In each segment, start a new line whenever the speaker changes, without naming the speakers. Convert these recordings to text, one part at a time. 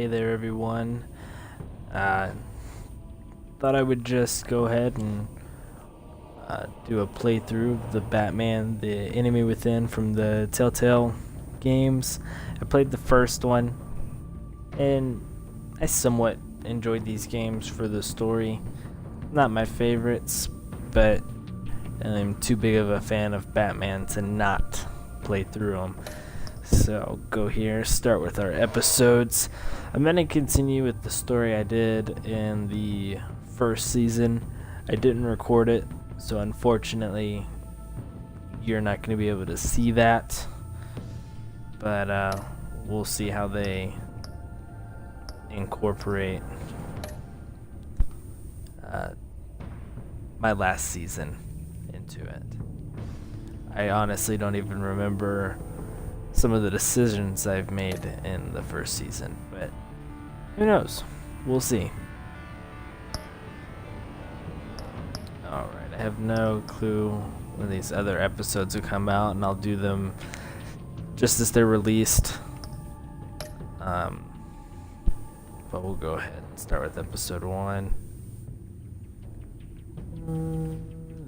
Hey there, everyone. Uh, Thought I would just go ahead and do a playthrough of the Batman: The Enemy Within from the Telltale games. I played the first one, and I somewhat enjoyed these games for the story. Not my favorites, but I'm too big of a fan of Batman to not play through them. So I'll go here, start with our episodes. I'm going to continue with the story I did in the first season. I didn't record it, so unfortunately you're not going to be able to see that. But we'll see how they incorporate my last season into it. I honestly don't even remember some of the decisions I've made in the first season, but who knows? We'll see. Alright, I have no clue when these other episodes will come out, and I'll do them just as they're released. But we'll go ahead and start with episode 1.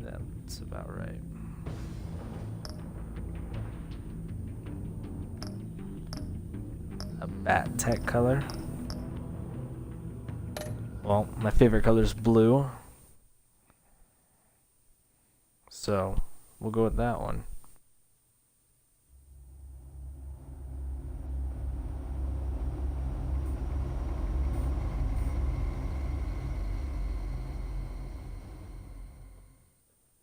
That's about right. A bat tech color. Well, my favorite color is blue, so we'll go with that one.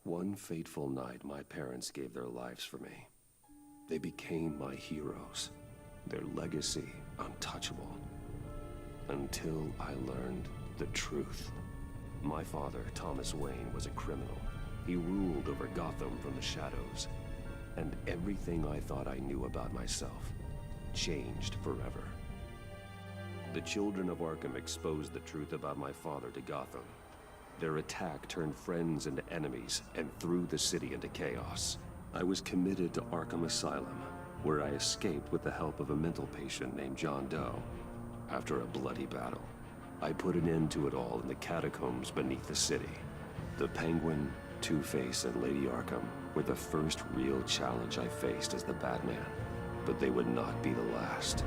One fateful night, my parents gave their lives for me. They became my heroes. Their legacy untouchable. Until I learned the truth. My father, Thomas Wayne, was a criminal. He ruled over Gotham from the shadows. And everything I thought I knew about myself changed forever. The children of Arkham exposed the truth about my father to Gotham. Their attack turned friends into enemies and threw the city into chaos. I was committed to Arkham Asylum, where I escaped with the help of a mental patient named John Doe. After a bloody battle, I put an end to it all in the catacombs beneath the city. The Penguin, Two-Face, and Lady Arkham were the first real challenge I faced as the Batman, but they would not be the last.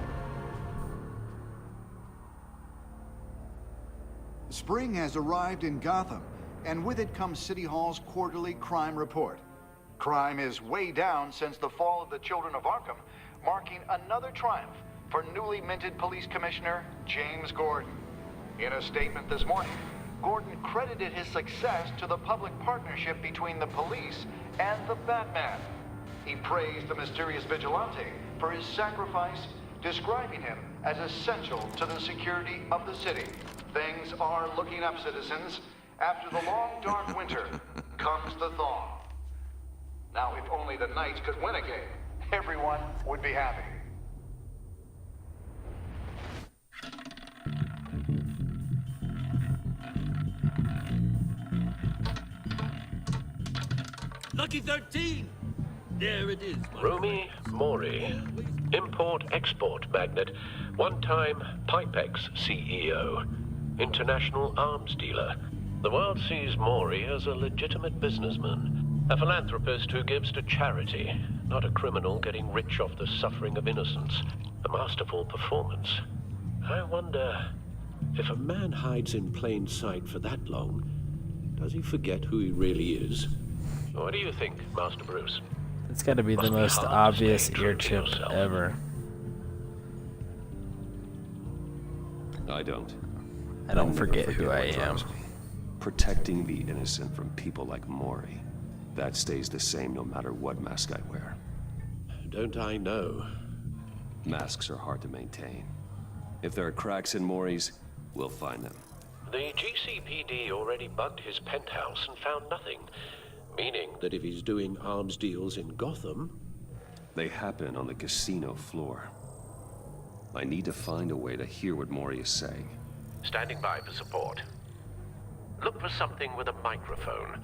Spring has arrived in Gotham, and with it comes City Hall's quarterly crime report. Crime is way down since the fall of the Children of Arkham, marking another triumph for newly minted Police Commissioner James Gordon. In a statement this morning, Gordon credited his success to the public partnership between the police and the Batman. He praised the mysterious vigilante for his sacrifice, describing him as essential to the security of the city. Things are looking up, citizens. After the long, dark winter comes the thaw. Now, if only the Knights could win a game, everyone would be happy.
Lucky 13! There it is.
Rumi Mori, import-export magnate, one-time Pipex CEO, international arms dealer. The world sees Mori as a legitimate businessman. A philanthropist who gives to charity, not a criminal getting rich off the suffering of innocence. A masterful performance. I wonder,
if a man hides in plain sight for that long, does he forget who he really is?
what do you think, Master Bruce?
It's got to be the most obvious ear chip ever.
I don't.
I don't forget who I am.
Protecting the innocent from people like Mori. That stays the same no matter what mask I wear.
Don't I know?
Masks are hard to maintain. If there are cracks in Mori's, we'll find them.
The GCPD already bugged his penthouse and found nothing. Meaning
That if he's doing arms deals in Gotham...
They happen on the casino floor. I need to find a way to hear what Mori is saying.
standing by for support. Look for something with a microphone.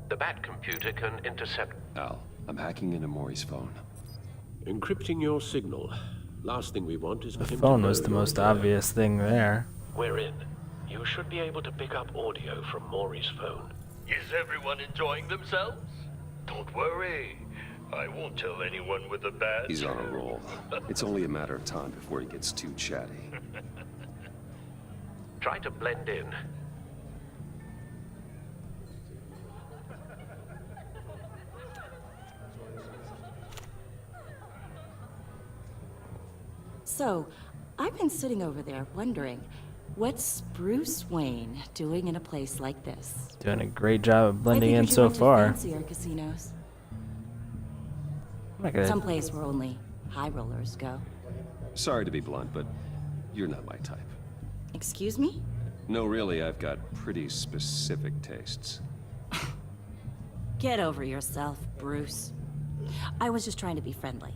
The Bat computer can intercept...
Al, I'm hacking into Mori's phone.
Encrypting your signal. Last thing we want is
The
for him
phone
to
was the
know
most
you're there.
obvious thing there.
We're in. You should be able to pick up audio from Maury's phone.
Is everyone enjoying themselves? Don't worry. I won't tell anyone with a badge.
He's on a roll. It's only a matter of time before he gets too chatty.
Try to blend in.
So, I've been sitting over there wondering, what's Bruce Wayne doing in a place like this?
Doing a great job of blending
I
in
think we should
so
run to
far.
fancier casinos.
I'm not gonna.
Someplace where only high rollers go.
Sorry to be blunt, but you're not my type.
Excuse me?
No, really, I've got pretty specific tastes.
Get over yourself, Bruce. I was just trying to be friendly.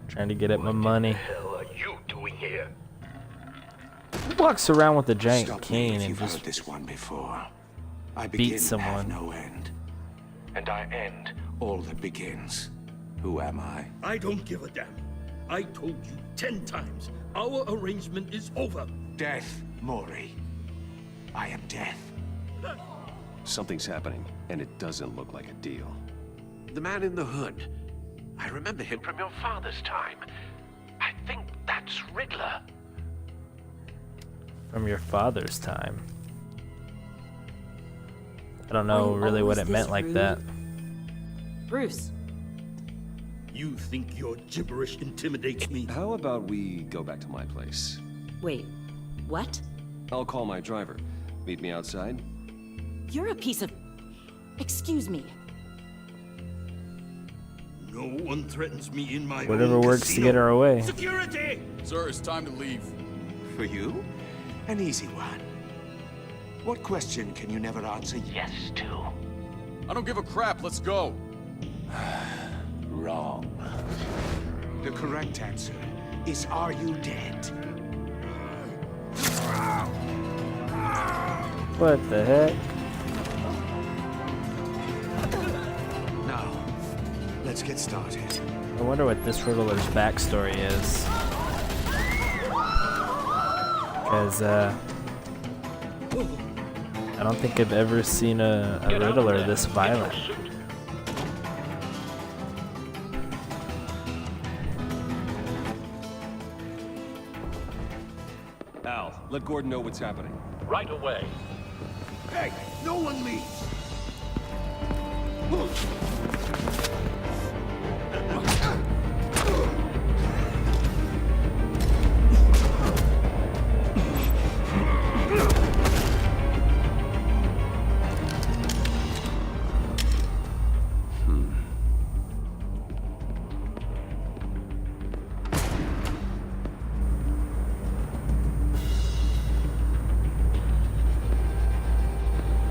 Trying to get at my money.
What the hell are you doing here?
Who walks around with a giant
Stop me
cane
if
and
you've
just
heard this one before. I
beat
begin
someone?
have no end. And I end all that begins. Who am I?
I don't give a damn. I told you 10 times. Our arrangement is over.
Death, Maury. I am death.
Something's happening, and it doesn't look like a deal.
The man in the hood. I remember him
From your father's time. I think that's Riddler.
from your father's time. I don't know
Are you
really what
always
it meant
this
like
rude?
that.
Bruce,
You think your gibberish intimidates me?
How about we go back to my place?
wait, what?
I'll call my driver. Meet me outside?
You're a piece of... Excuse me.
No one threatens me in my
Whatever
own
works to
casino.
get our way.
Security!
Sir, it's time to leave.
For you? An easy one. What question can you never answer yes to?
I don't give a crap. Let's go.
Wrong. The correct answer is, are you dead?
What the heck?
Now, let's get started.
I wonder what this Riddler's backstory is. Because, I don't think I've ever seen a
Get out of
Riddler
there.
this
Get
violent.
your suit.
Al, let Gordon know what's happening.
Right away.
Hey, no one leaves!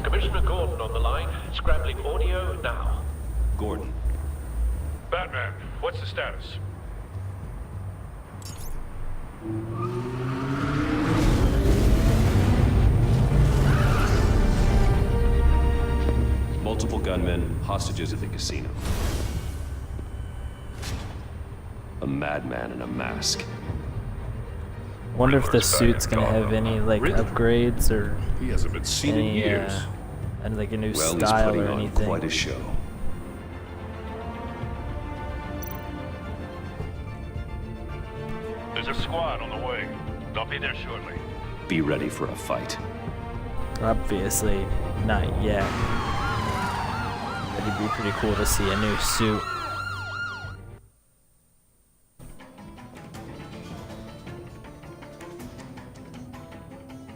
Commissioner Gordon on the line. Scrambling audio now.
Gordon.
Batman, what's the status?
Multiple gunmen, hostages at the casino. A madman in a mask.
Wonder if the
Riddler's back
suit's
in
gonna have
Gotham.
any like
Riddler?
upgrades or
He hasn't been seen in
any
years.
and like a new
Well, he's
style
putting
or
on
anything.
quite a show.
There's a squad on the way. They'll be there shortly.
Be ready for a fight.
Obviously, not yet. But it'd be pretty cool to see a new suit.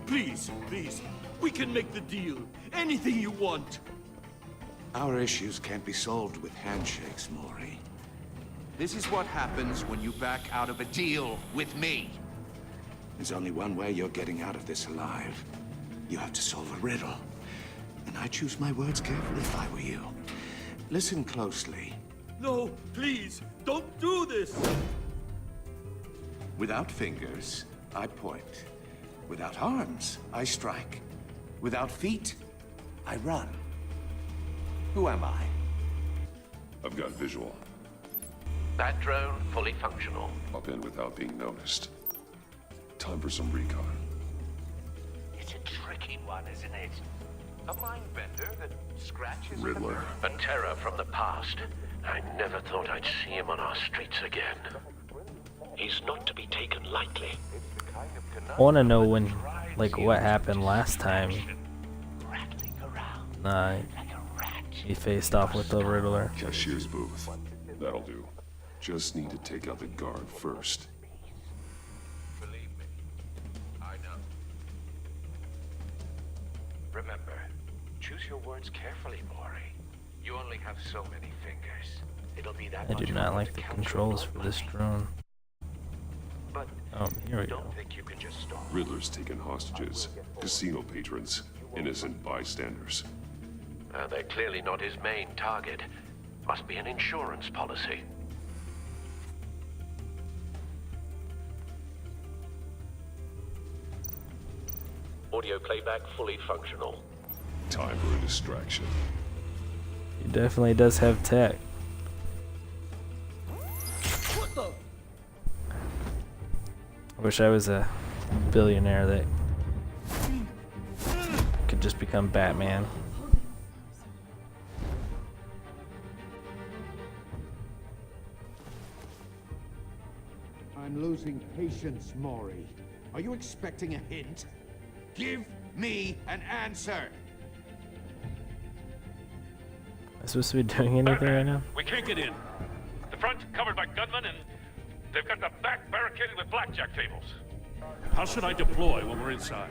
Please, please. We can make the deal. Anything you want.
Our issues can't be solved with handshakes, Maury.
This is what happens when you back out of a deal with me.
There's only one way you're getting out of this alive. You have to solve a riddle. And I choose my words carefully if I were you. Listen closely.
No, please. Don't do this.
Without fingers, I point. Without arms, I strike. Without feet, I run. Who am I?
I've got visual.
Bat drone fully functional.
Up in without being noticed. Time for some recon.
It's a tricky one, isn't it? A mind bender that scratches
Riddler.
A terror from the past. I never thought I'd see him on our streets again. He's not to be taken lightly.
I want to know when, like, what happened last time. He faced off with the Riddler.
Cashier's booth. That'll do. Just need to take out the guard first.
Believe me, I know. Remember, choose your words carefully, Mori. You only have so many fingers. It'll be that
I
much
do not
harder
like
to
the
count
controls
your
for
own
this
money.
drone.
But
Oh, here we go.
don't think you can just stall.
Riddler's taken hostages. Casino patrons. Innocent bystanders.
They're clearly not his main target. Must be an insurance policy. Audio playback fully functional.
Time for a distraction.
He definitely does have tech. I wish I was a billionaire that could just become Batman.
I'm losing patience, Mori. Are you expecting a hint? Give me an answer!
Am I supposed to be doing anything right now?
We can't get in. The front's covered by gunmen, and they've got the back barricaded with blackjack tables.
How should I deploy when we're inside?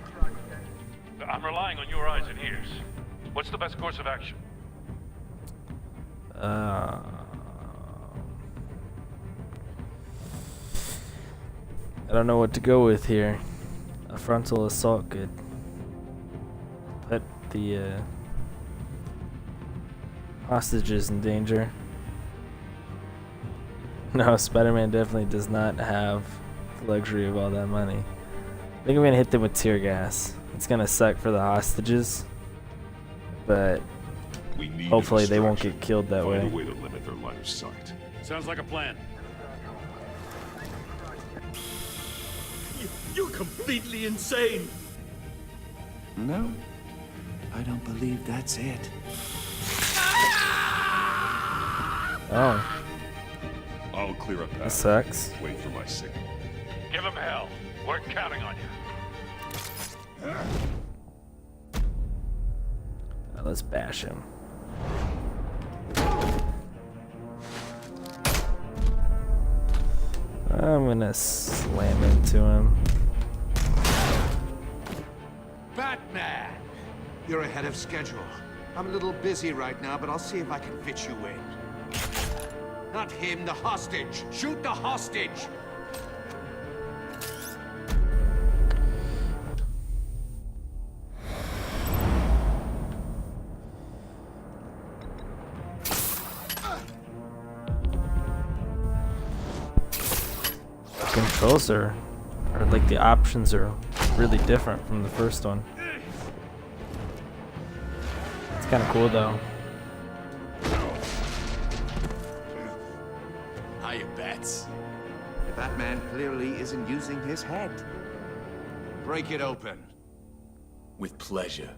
I'm relying on your eyes and ears. What's the best course of action?
I don't know what to go with here. A frontal assault could put the hostages in danger. No, Spider-Man definitely does not have the luxury of all that money. I think I'm gonna hit them with tear gas. It's gonna suck for the hostages, but
We need
hopefully
a
they won't
distraction.
get killed that
Find
way.
a way to limit their line of sight.
Sounds like a plan. You're completely insane!
No, I don't believe that's it.
Oh,
I'll clear a
that
path.
sucks.
Wait for my signal.
Give them hell. We're counting on you.
Let's bash him. I'm gonna slam into him.
Batman! You're ahead of schedule. I'm a little busy right now, but I'll see if I can fit you in. Not him, the hostage! Shoot the hostage!
Controls are like the options are really different from the first one. It's kind of cool though.
Hiya, Bats. The Batman clearly isn't using his head. Break it open. With pleasure.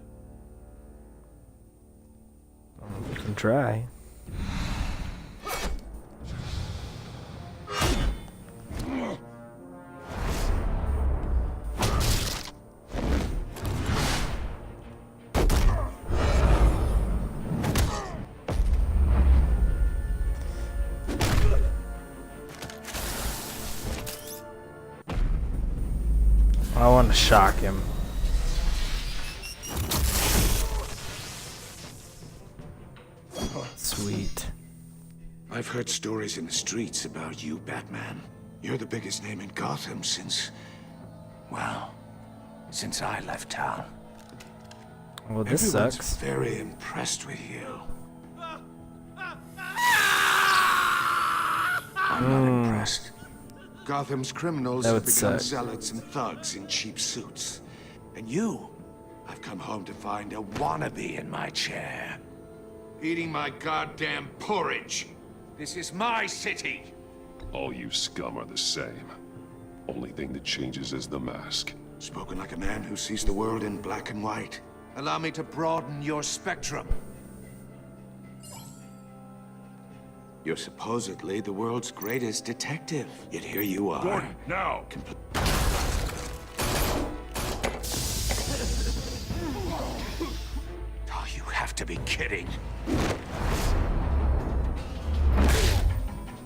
We can try. I want to shock him. Sweet.
I've heard stories in the streets about you, Batman. You're the biggest name in Gotham since... well, since I left town.
Well, this
Everyone's
sucks.
very impressed with you. I'm not impressed. Gotham's criminals
That
have
would
become
suck.
zealots and thugs in cheap suits. And you, I've come home to find a wannabe in my chair. Eating my goddamn porridge. This is my city.
All you scum are the same. Only thing that changes is the mask.
Spoken like a man who sees the world in black and white.
Allow me to broaden your spectrum.
You're supposedly the world's greatest detective. Yet here you are.
Gordon, now!
Oh, you have to be kidding.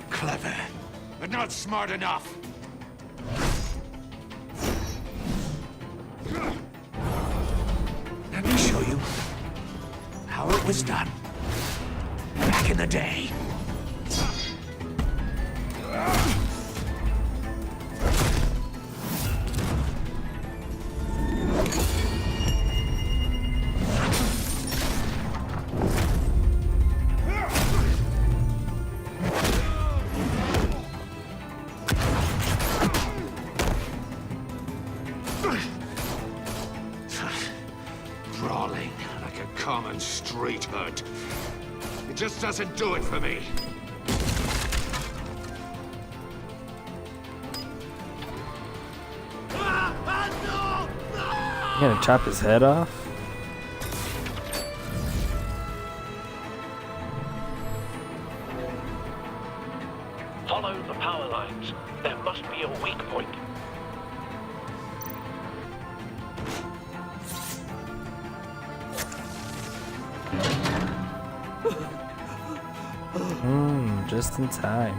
Clever, but not smart enough. Let me show you how it was done back in the day. Brawling like a common street hood. It just doesn't do it for me.
You gonna chop his head off?
Follow the power lines. There must be a weak point.
Just in time.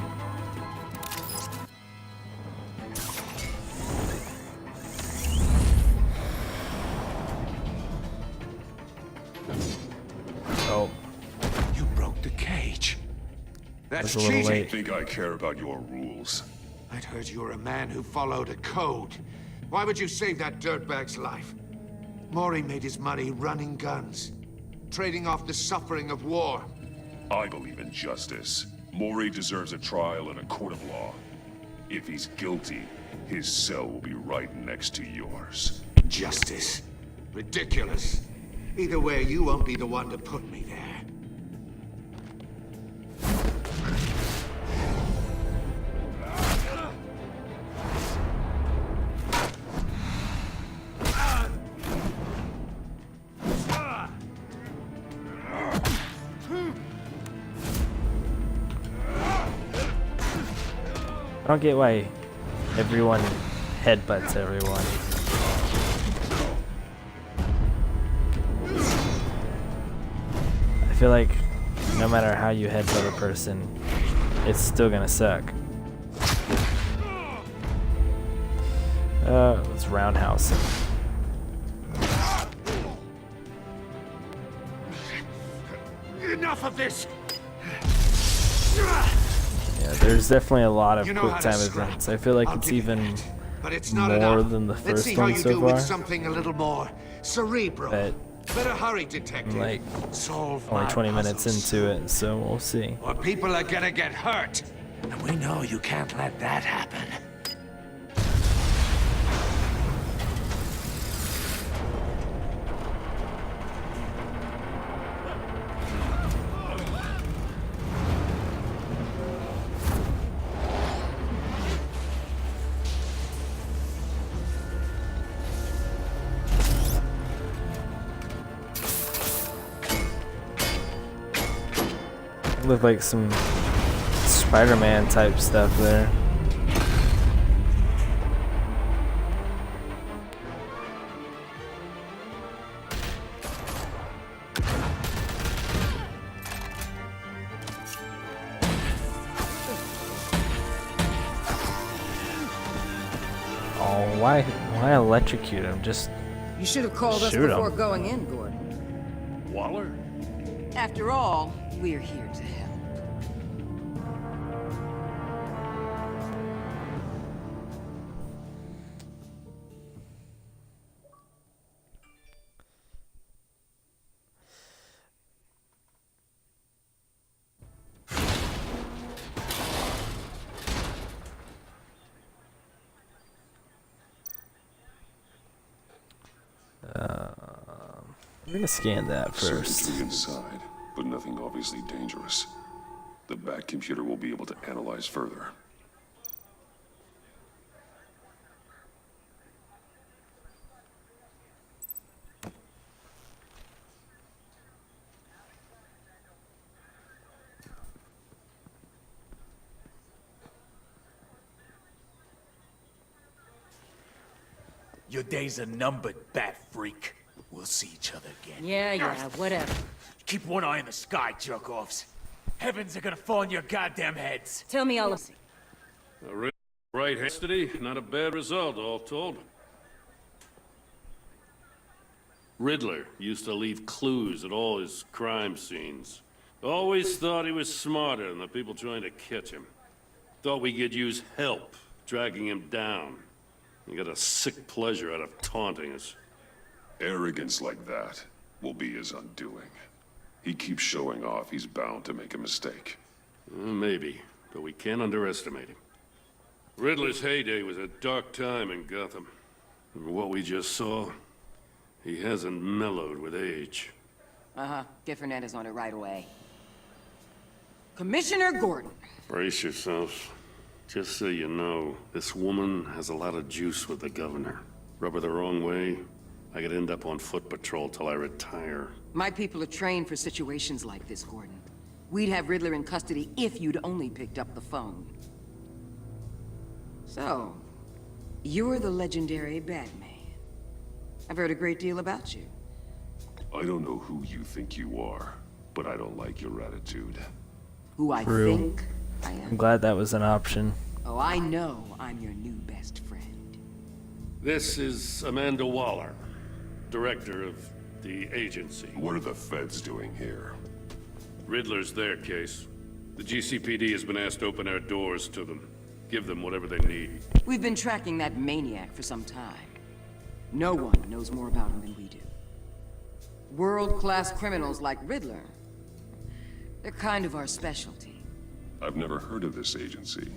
Oh.
You broke the cage. That's
That's a little
cheating.
late.
Think I care about your rules?
I'd heard you were a man who followed a code. Why would you save that dirtbag's life? Mori made his money running guns, trading off the suffering of war.
I believe in justice. Mori deserves a trial in a court of law. If he's guilty, his cell will be right next to yours.
Justice. Ridiculous. Either way, you won't be the one to put me there.
I don't get why everyone headbutts everyone. I feel like no matter how you headbutt a person, it's still gonna suck. Let's roundhouse him.
Enough of this!
Yeah, there's definitely a lot of
You know
quick
how to
time
scrap.
events. I feel like
I'll
it's
give you
even
that. But it's not
more
enough.
than the
Let's
first
see how
one
you
so
do
far.
with something a little more cerebral.
But
Better hurry, detective.
I'm like
Solve
only
my
20 minutes
puzzles.
into it, so we'll see.
Or people are gonna get hurt. And we know you can't let that happen.
Look like some Spider-Man type stuff there. Oh, why electrocute him? Just
You should have called us
shoot
before
him.
going in, Gordon.
Waller?
After all, we're here to help.
We're gonna scan that first.
Circuitry inside, but nothing obviously dangerous. The back computer will be able to analyze further.
Your days are numbered, bat freak. We'll see each other again.
Yeah, whatever.
Keep one eye in the sky, jerk-offs. Heavens are gonna fall on your goddamn heads.
Tell me all of it.
Right, custody, not a bad result, all told. Riddler used to leave clues at all his crime scenes. Always thought he was smarter than the people trying to catch him. Thought we could use help, dragging him down. He got a sick pleasure out of taunting us.
Arrogance like that will be his undoing. He keeps showing off, he's bound to make a mistake.
Maybe, but we can't underestimate him. Riddler's heyday was a dark time in Gotham. And what we just saw, he hasn't mellowed with age.
Get Fernandez on it right away. Commissioner Gordon.
Brace yourselves. Just so you know, this woman has a lot of juice with the governor. Rub her the wrong way, I could end up on foot patrol till I retire.
My people are trained for situations like this, Gordon. We'd have Riddler in custody if you'd only picked up the phone. So, you're the legendary Batman. I've heard a great deal about you.
I don't know who you think you are, but I don't like your attitude.
Who I
True.
think I am?
I'm glad that was an option.
Oh, I know I'm your new best friend.
This is Amanda Waller, director of the agency.
What are the feds doing here?
Riddler's their case. The GCPD has been asked to open our doors to them. Give them whatever they need.
We've been tracking that maniac for some time. No one knows more about him than we do. World-class criminals like Riddler. They're kind of our specialty.
I've never heard of this agency.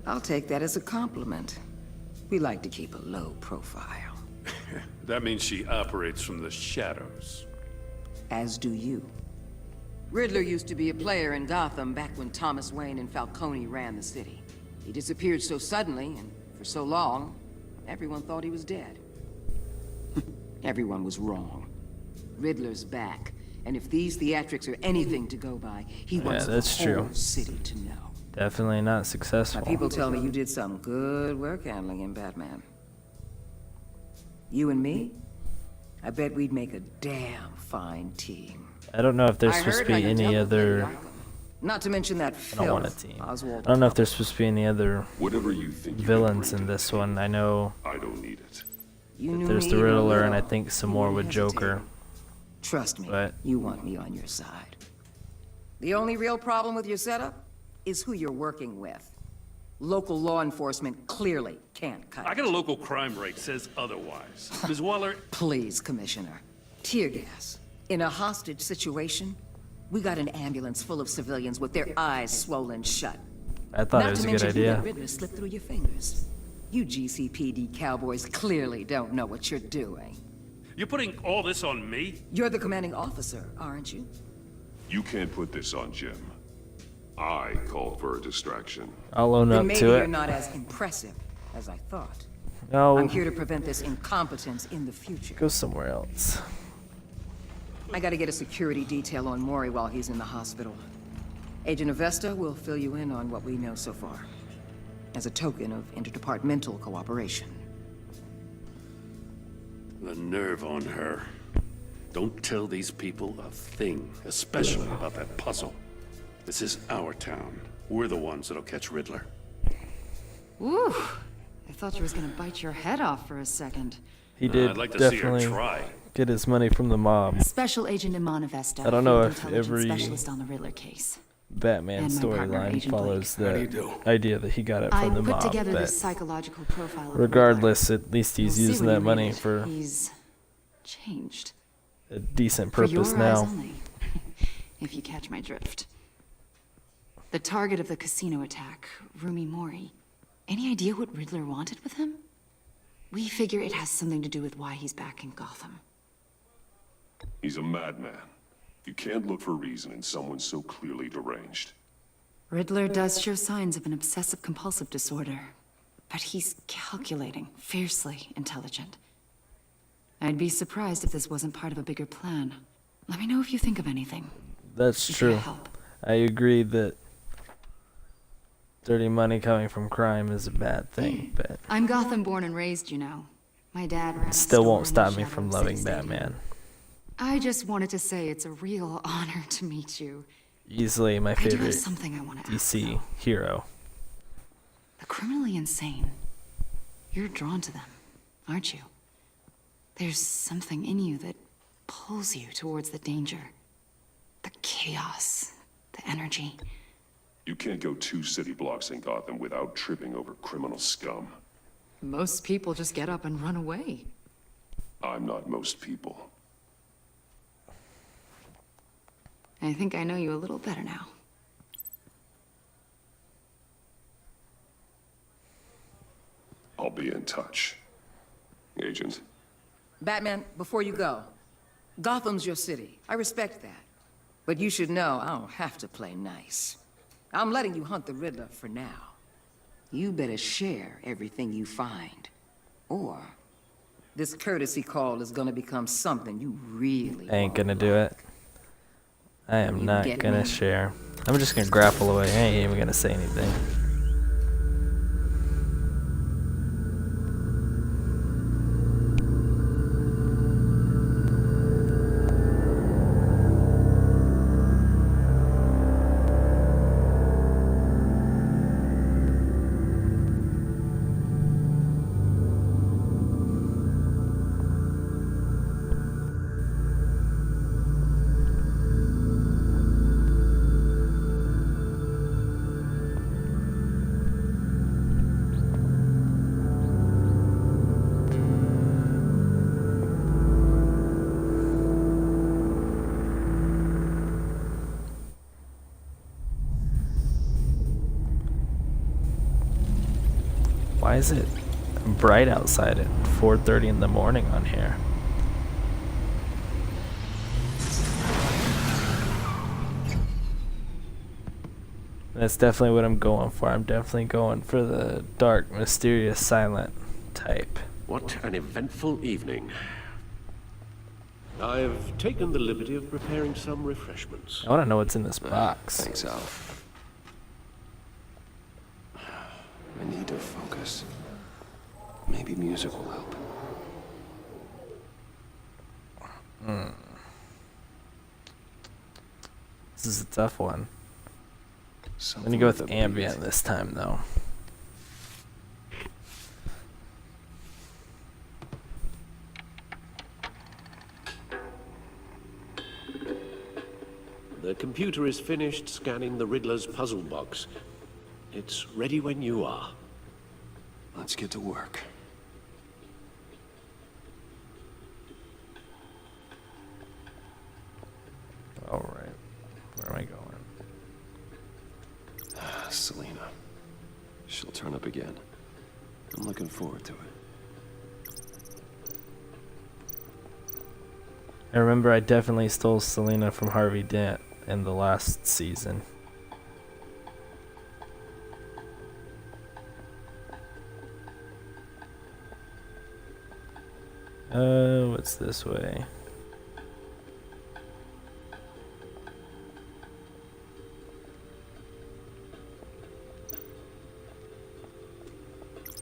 I'll take that as a compliment. We like to keep a low profile.
That means she operates from the shadows.
As do you. Riddler used to be a player in Gotham back when Thomas Wayne and Falcone ran the city. He disappeared so suddenly and for so long, everyone thought he was dead. Everyone was wrong. Riddler's back, and if these theatrics are anything to go by, he wants the
that's
whole
true.
city to know.
Definitely not successful.
My people tell me you did some good work handling him, Batman. You and me? I bet we'd make a damn fine team.
I don't know if there's
I
supposed to
heard
be
how you
any
dealt with
other.
Lady Arkham. Not to mention that
I don't want a
filth,
team.
Oswald.
I don't know if there's supposed to be any other
Whatever you think you
villains
can
in
bring
this
to the
one. I know
table, I don't need it.
You
that
knew
there's
me
the
even a
Riddler, and I
little.
think some
You
more
wouldn't
with
hesitate.
Joker.
Trust me,
But
you want me on your side. The only real problem with your setup is who you're working with. Local law enforcement clearly can't cut
I
it.
got a local crime rate says otherwise. Ms. Waller,
Please, Commissioner. Tear gas. In a hostage situation, we got an ambulance full of civilians with their eyes swollen shut.
I thought
Not
it was
to
a good
mention you let
idea.
Riddler slip through your fingers. You GCPD cowboys clearly don't know what you're doing.
you're putting all this on me?
You're the commanding officer, aren't you?
You can't put this on Jim. I called for a distraction.
I'll own
Then
up
maybe
to
you're
it.
not as impressive as I thought.
No,
I'm here to prevent this incompetence in the future.
go somewhere else.
I gotta get a security detail on Maury while he's in the hospital. Agent Avesta will fill you in on what we know so far, as a token of interdepartmental cooperation.
The nerve on her. Don't tell these people a thing, especially about that puzzle. This is our town. We're the ones that'll catch Riddler.
Ooh, I thought you was gonna bite your head off for a second.
He did
I'd like to see her
definitely
try.
get his money from the mob.
Special Agent Imana Vesta,
I don't know
field
if
intelligence
every
specialist on the Riddler case.
Batman
And my partner,
storyline
Agent
follows
Blake. How
the
do you
idea that he got it
I
from the
put
mob.
together
But
this psychological profile of
regardless, at least
Riddler.
he's
You'll see
using
when
that
you
money
read it.
for
He's changed.
a decent
For your
purpose
eyes
now.
only, if you catch my drift. The target of the casino attack, Rumi Mori. Any idea what Riddler wanted with him? We figure it has something to do with why he's back in Gotham.
He's a madman. You can't look for reason in someone so clearly deranged.
Riddler does show signs of an obsessive-compulsive disorder, but he's calculating, fiercely intelligent. I'd be surprised if this wasn't part of a bigger plan. Let me know if you think of anything.
That's
If
true.
you help.
I agree that dirty money coming from crime is a bad thing, but
I'm Gotham born and raised, you know. My dad ran a
Still
store
won't
in
stop
the
me
shadow
from
of
loving
City Stadium.
Batman.
I just wanted to say it's a real honor to meet you.
Easily my
I do have
favorite
something I want to ask,
DC hero.
The criminally insane. You're drawn to them, aren't you? There's something in you that pulls you towards the danger. The chaos, the energy.
You can't go 2 city blocks in Gotham without tripping over criminal scum.
Most people just get up and run away.
I'm not most people.
I think I know you a little better now.
I'll be in touch. Agent.
Batman, before you go, Gotham's your city. I respect that. But you should know I don't have to play nice. I'm letting you hunt the Riddler for now. You better share everything you find. Or this courtesy call is gonna become something you really
I ain't gonna do it. I am not
get
gonna
me?
share. I'm just gonna grapple away. I ain't even gonna say anything. Why is it bright outside at 4:30 in the morning on here? That's definitely what I'm going for. I'm definitely going for the dark, mysterious, silent type.
What an eventful evening. I've taken the liberty of preparing some refreshments.
I want to know what's in this box.
Thanks, Al. I need to focus. Maybe music will help.
This is a tough one. I'm
Something
gonna go with
with a
ambient
beat.
this time, though.
The computer is finished scanning the Riddler's puzzle box. It's ready when you are.
Let's get to work.
All right, where am I going?
Selina. She'll turn up again. I'm looking forward to it.
I remember I definitely stole Selina from Harvey Dent in the last season. What's this way?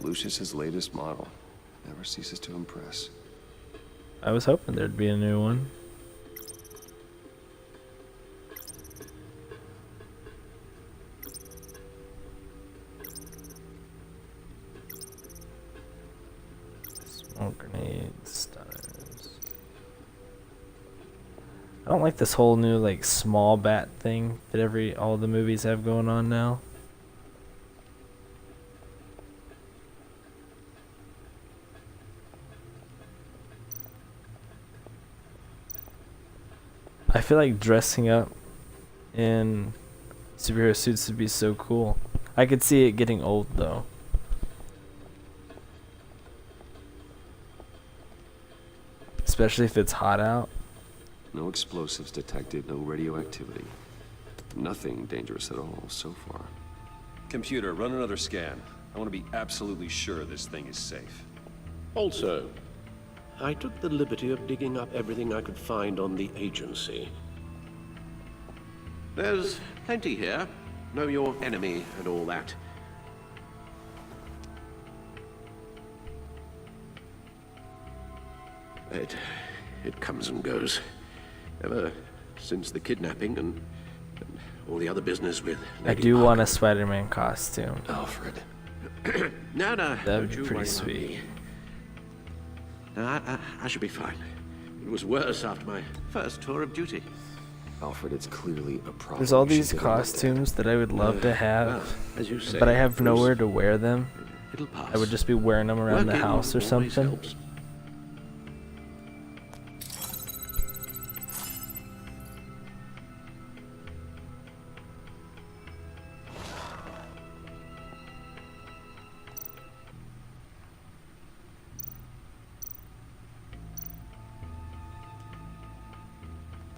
Lucius's latest model. Never ceases to impress.
I was hoping there'd be a new one. Smoke grenades, stunners. I don't like this whole new like small bat thing that all the movies have going on now. I feel like dressing up in superhero suits would be so cool. I could see it getting old though. Especially if it's hot out.
No explosives detected, no radioactivity. Nothing dangerous at all so far. Computer, run another scan. I want to be absolutely sure this thing is safe.
Also, I took the liberty of digging up everything I could find on the agency. There's plenty here. Know your enemy and all that. It comes and goes. Ever since the kidnapping and all the other business with
I
Lady
do
Margaret.
want a Spider-Man costume.
Alfred.
No,
That'd be
don't you
pretty
worry about
sweet.
me. No, I should be fine. It was worse after my first tour of duty.
Alfred, it's clearly a problem.
There's all
You should
these
get on with it.
costumes that I would love to have,
well, as you say,
but I have
Bruce,
nowhere to wear them.
It'll pass.
I would just be wearing them around the
Working
house or
always
something.
helps.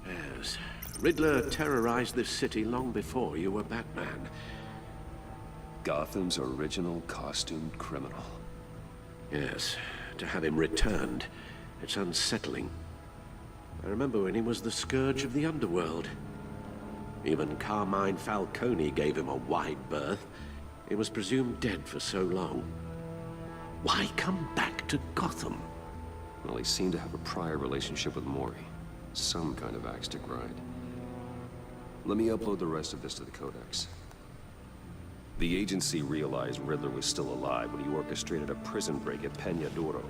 Yes. Riddler terrorized this city long before you were Batman.
Gotham's original costumed criminal.
Yes, to have him returned, it's unsettling. I remember when he was the scourge of the underworld. Even Carmine Falcone gave him a wide berth. He was presumed dead for so long. Why come back to Gotham?
Well, he seemed to have a prior relationship with Mori. Some kind of axe to grind. Let me upload the rest of this to the Codex. The agency realized Riddler was still alive when he orchestrated a prison break at Peña Duro.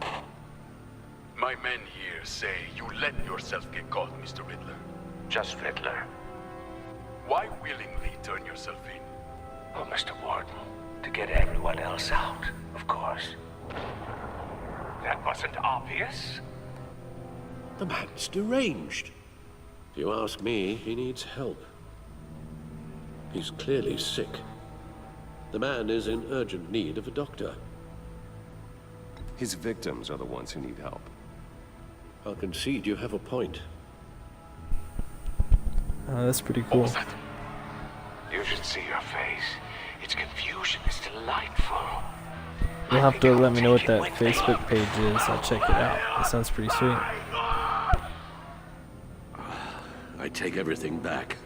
My men here say you let yourself get caught, Mr. Riddler.
Just Riddler.
Why willingly turn yourself in?
Oh, Mr. Warden, to get everyone else out, of course. That wasn't obvious.
The man's deranged. If you ask me, he needs help. He's clearly sick. The man is in urgent need of a doctor.
His victims are the ones who need help.
I'll concede you have a point.
Oh, that's pretty cool.
You should see your face. Its confusion is delightful.
You'll have to let me know what that Facebook page is. I'll check it out. That sounds pretty sweet.
I take everything back.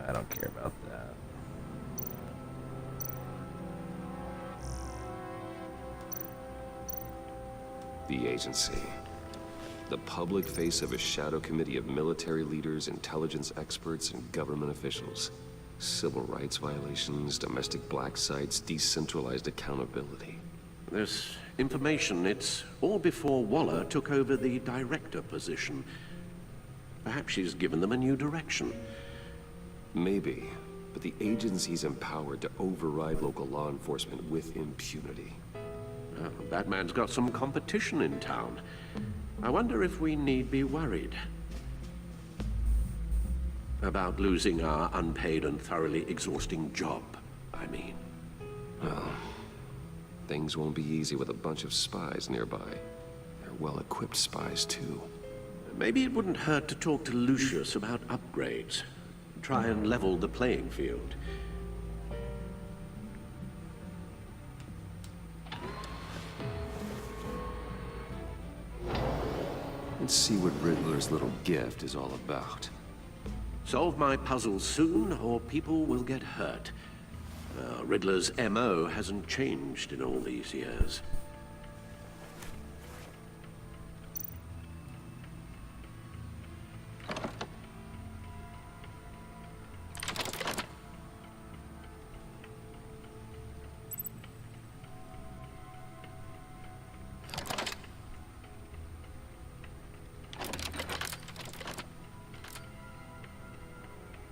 I don't care about that.
The agency. The public face of a shadow committee of military leaders, intelligence experts, and government officials. Civil rights violations, domestic black sites, decentralized accountability.
This information, it's all before Waller took over the director position. Perhaps she's given them a new direction.
Maybe, but the agency's empowered to override local law enforcement with impunity.
Batman's got some competition in town. I wonder if we need be worried about losing our unpaid and thoroughly exhausting job, I mean.
Well, things won't be easy with a bunch of spies nearby. They're well-equipped spies, too.
Maybe it wouldn't hurt to talk to Lucius about upgrades. Try and level the playing field.
Let's see what Riddler's little gift is all about.
Solve my puzzles soon, or people will get hurt. Riddler's MO hasn't changed in all these years.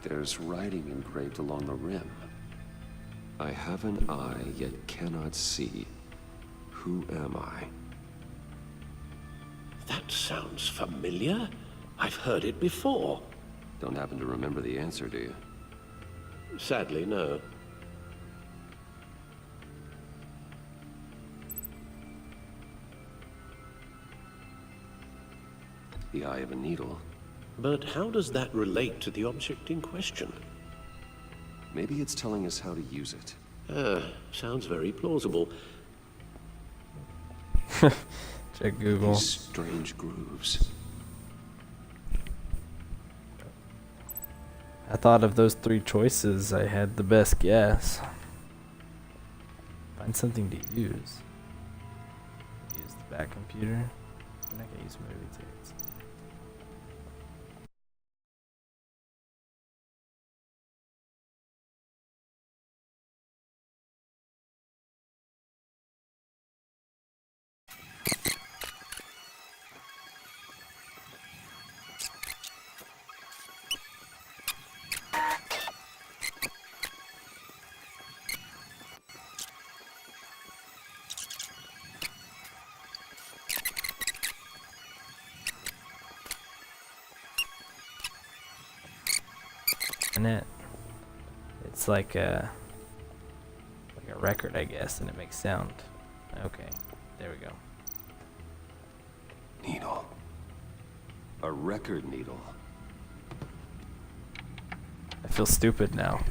There's writing engraved along the rim. I have an eye, yet cannot see. Who am I?
That sounds familiar. I've heard it before.
Don't happen to remember the answer, do you?
Sadly, no.
The eye of a needle.
But how does that relate to the object in question?
Maybe it's telling us how to use it.
Sounds very plausible.
Check Google.
These strange grooves.
I thought of those 3 choices, I had the best guess. Find something to use. Use the back computer. I'm not gonna use movie tickets. It's like a record, I guess, and it makes sound. Okay, there we go.
Needle. A record needle.
I feel stupid now.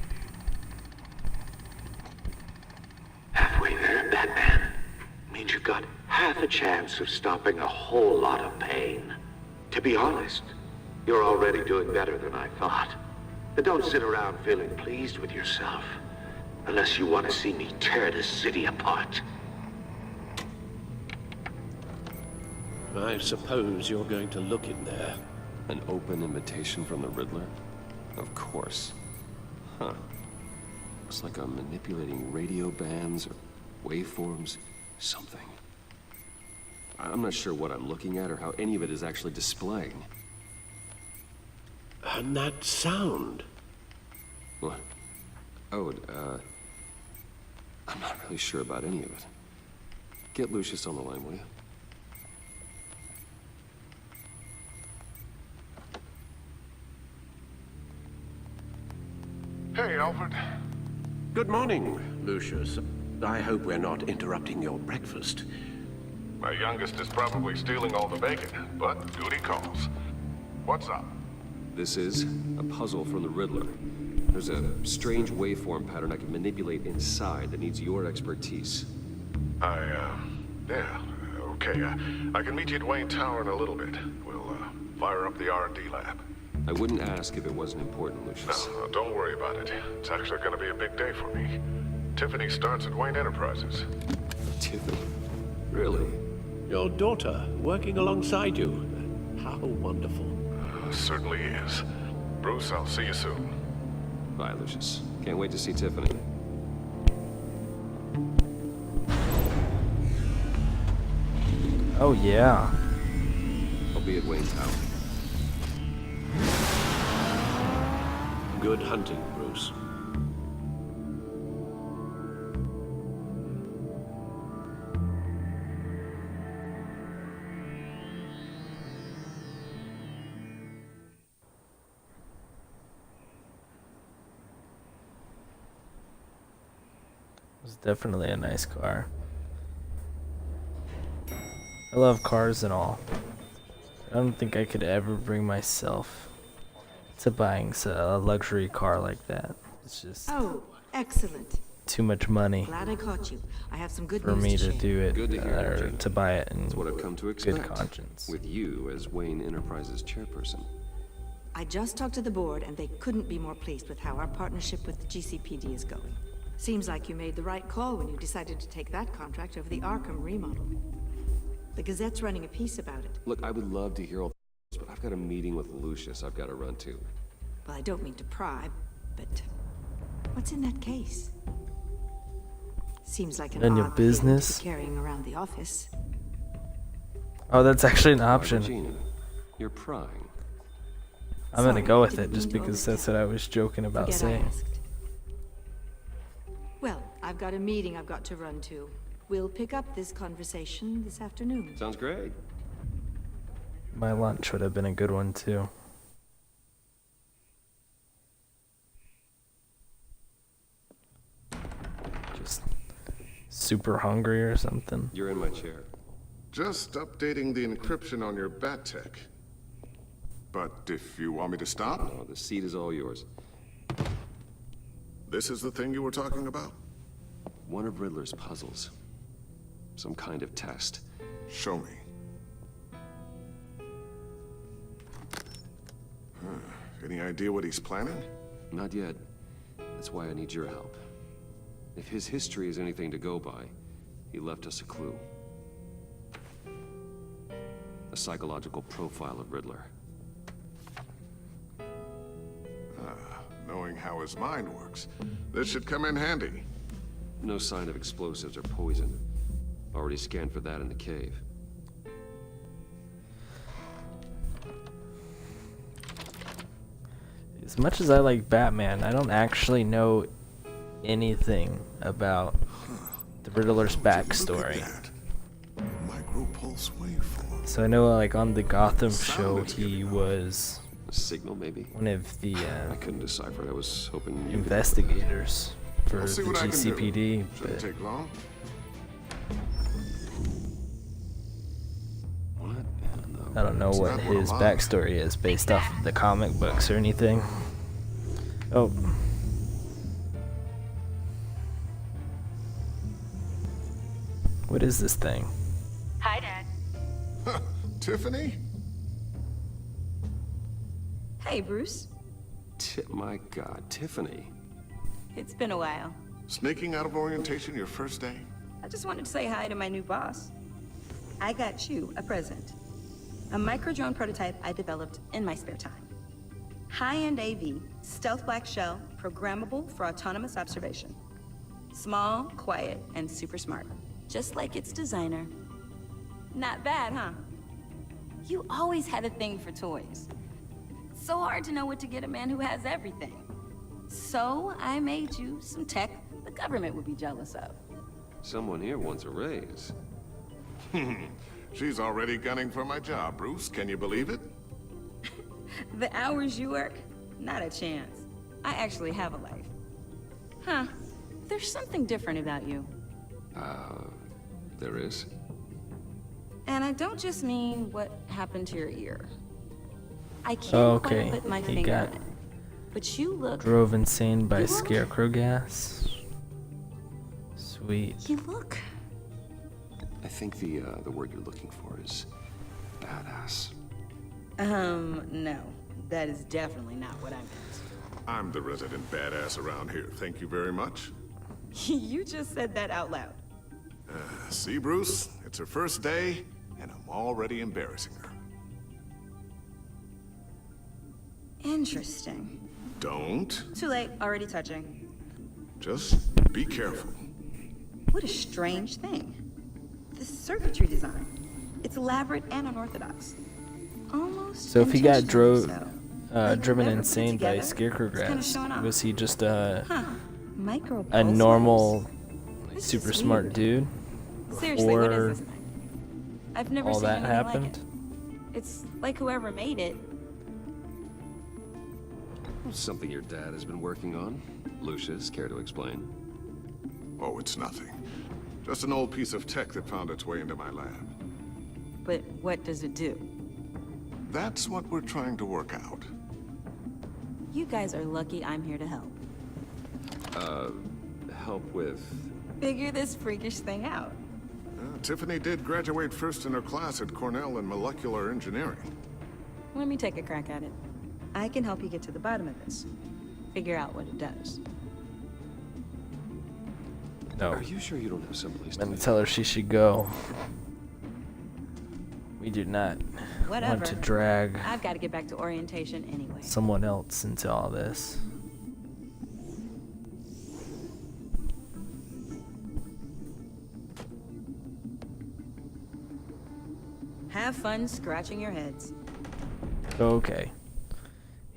Halfway there, Batman. Means you've got half a chance of stopping a whole lot of pain. To be honest, you're already doing better than I thought. But don't sit around feeling pleased with yourself, unless you want to see me tear this city apart. I suppose you're going to look in there.
An open invitation from the Riddler? Of course. Huh. Looks like I'm manipulating radio bands or waveforms, something. I'm not sure what I'm looking at or how any of it is actually displaying.
And that sound.
What? Oh, I'm not really sure about any of it. Get Lucius on the line, will you?
Hey, Alfred.
Good morning, Lucius. I hope we're not interrupting your breakfast.
My youngest is probably stealing all the bacon, but duty calls. What's up?
This is a puzzle from the Riddler. There's a strange waveform pattern I can manipulate inside that needs your expertise.
Yeah, okay. I can meet you at Wayne Tower in a little bit. We'll, fire up the R&D lab.
I wouldn't ask if it wasn't important, Lucius.
No, don't worry about it. It's actually gonna be a big day for me. Tiffany starts at Wayne Enterprises.
Tiffany? Really?
Your daughter, working alongside you. How wonderful.
Certainly is. Bruce, I'll see you soon.
Bye, Lucius. Can't wait to see Tiffany.
Oh, yeah.
I'll be at Wayne Tower.
Good hunting, Bruce.
It's definitely a nice car. I love cars and all. I don't think I could ever bring myself to buying a luxury car like that. It's just
excellent.
Too much money.
Glad I caught you. I have some good
for
news
me
to
to
share.
do it
Good to hear,
or
Agent.
to buy it in
That's what I've come to expect.
good conscience.
With you as Wayne Enterprises chairperson.
I just talked to the board, and they couldn't be more pleased with how our partnership with the GCPD is going. Seems like you made the right call when you decided to take that contract over the Arkham remodel. The Gazette's running a piece about it.
Look, I would love to hear all this, but I've got a meeting with Lucius I've got to run to.
Well, I don't mean to pry, but what's in that case? Seems like an
None of your
odd thing to
business.
be carrying around the office.
Oh, that's actually an option.
Regina, you're prying.
I'm gonna
Sorry,
go with
didn't
it just
mean to
because that's what I was joking about
Forget I
saying.
asked. Well, I've got a meeting I've got to run to. We'll pick up this conversation this afternoon.
Sounds great.
My lunch would have been a good one too. Just super hungry or something.
You're in my chair.
Just updating the encryption on your Bat-Tech. But if you want me to stop,
No, the seat is all yours.
this is the thing you were talking about?
One of Riddler's puzzles. Some kind of test.
Show me. Any idea what he's planning?
Not yet. That's why I need your help. If his history is anything to go by, he left us a clue. A psychological profile of Riddler.
Knowing how his mind works, this should come in handy.
No sign of explosives or poison. Already scanned for that in the cave.
As much as I like Batman, I don't actually know anything about the Riddler's backstory.
Micropulse waveform.
So I know, like, on the Gotham show, he was
a signal, maybe?
one of the
I couldn't decipher it. I was hoping you
investigators for
I'll
the
see what I can do.
GCPD.
Shouldn't
But
take long.
I don't know what his backstory is based off of the comic books or anything. Oh. What is this thing?
Hi, Dad.
Tiffany?
Hey, Bruce.
My God, Tiffany.
It's been a while.
Sneaking out of orientation your first day?
I just wanted to say hi to my new boss. I got you a present. A micro-drone prototype I developed in my spare time. High-end AV, stealth black shell, programmable for autonomous observation. Small, quiet, and super smart. Just like its designer. Not bad, huh? You always had a thing for toys. So hard to know what to get a man who has everything. So I made you some tech the government would be jealous of.
Someone here wants a raise.
She's already gunning for my job, Bruce. Can you believe it?
The hours you work? Not a chance. I actually have a life. Huh. There's something different about you.
There is?
And I don't just mean what happened to your ear. I can't
Okay,
quite put my
he
finger
got
on it. But you look...
drove insane by scarecrow gas. Sweet.
You look...
I think the word you're looking for is badass.
No. That is definitely not what I meant.
I'm the resident badass around here. Thank you very much.
You just said that out loud.
See, Bruce? It's her first day, and I'm already embarrassing her.
Interesting.
Don't.
Too late. Already touching.
Just be careful.
What a strange thing. The circuitry design. It's elaborate and unorthodox. Almost.
So if he got driven
never
insane
put
by
together.
scarecrow
It's kinda
gas,
showing off.
was he just a
Micro
normal,
This is
super smart
weird.
dude?
Seriously, what
Before
is this thing? I've never
all
seen
that
anything
happened?
like it. It's like whoever made it.
Something your dad has been working on. Lucius, care to explain?
Oh, it's nothing. Just an old piece of tech that found its way into my lab.
But what does it do?
That's what we're trying to work out.
You guys are lucky I'm here to help.
Help with...
Figure this freakish thing out.
Tiffany did graduate first in her class at Cornell in molecular engineering.
Let me take a crack at it. I can help you get to the bottom of this. Figure out what it does.
No.
Are you sure you don't have someplace
I'm gonna tell her she should go. We do not
Whatever.
want to drag
I've got to get back to orientation anyway.
someone else into all this.
Have fun scratching your heads.
Okay.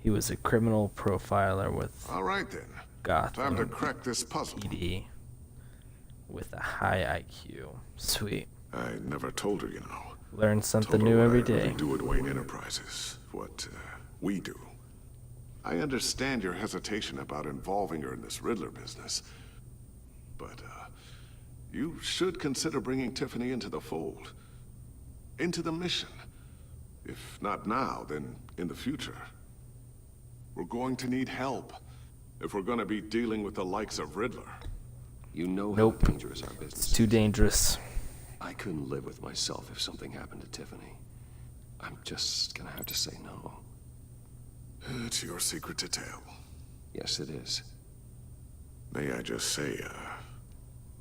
He was a criminal profiler with
All right then.
Gotham
Time to crack this puzzle.
PD with a high IQ. Sweet.
I never told her, you know.
Learn something
Told her
new
what
every
I really
day.
do at Wayne Enterprises. What we do. I understand your hesitation about involving her in this Riddler business. But, you should consider bringing Tiffany into the fold. Into the mission. If not now, then in the future. We're going to need help if we're going to be dealing with the likes of Riddler.
You know
Nope.
how dangerous our business
It's too dangerous.
I couldn't live with myself if something happened to Tiffany. I'm just gonna have to say no.
It's your secret to tell.
Yes, it is.
May I just say,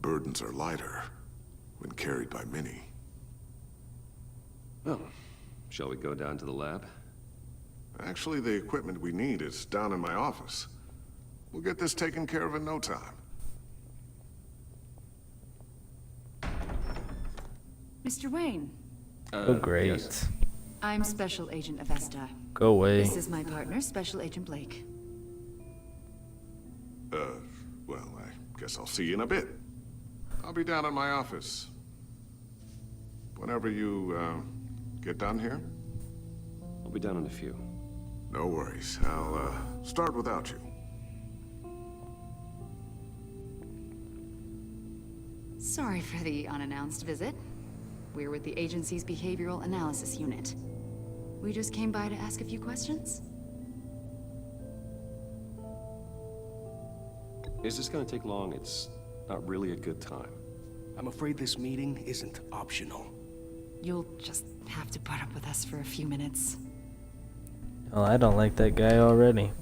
burdens are lighter when carried by many.
Well, shall we go down to the lab?
Actually, the equipment we need is down in my office. We'll get this taken care of in no time.
Mr. Wayne.
Oh, great.
Yes.
I'm Special Agent Avesta.
Go away.
This is my partner, Special Agent Blake.
Well, I guess I'll see you in a bit. I'll be down in my office. Whenever you, get done here?
I'll be down in a few.
No worries. I'll, start without you.
Sorry for the unannounced visit. We're with the agency's Behavioral Analysis Unit. We just came by to ask a few questions.
Is this gonna take long? It's not really a good time.
I'm afraid this meeting isn't optional.
You'll just have to put up with us for a few minutes.
Well, I don't like that guy already.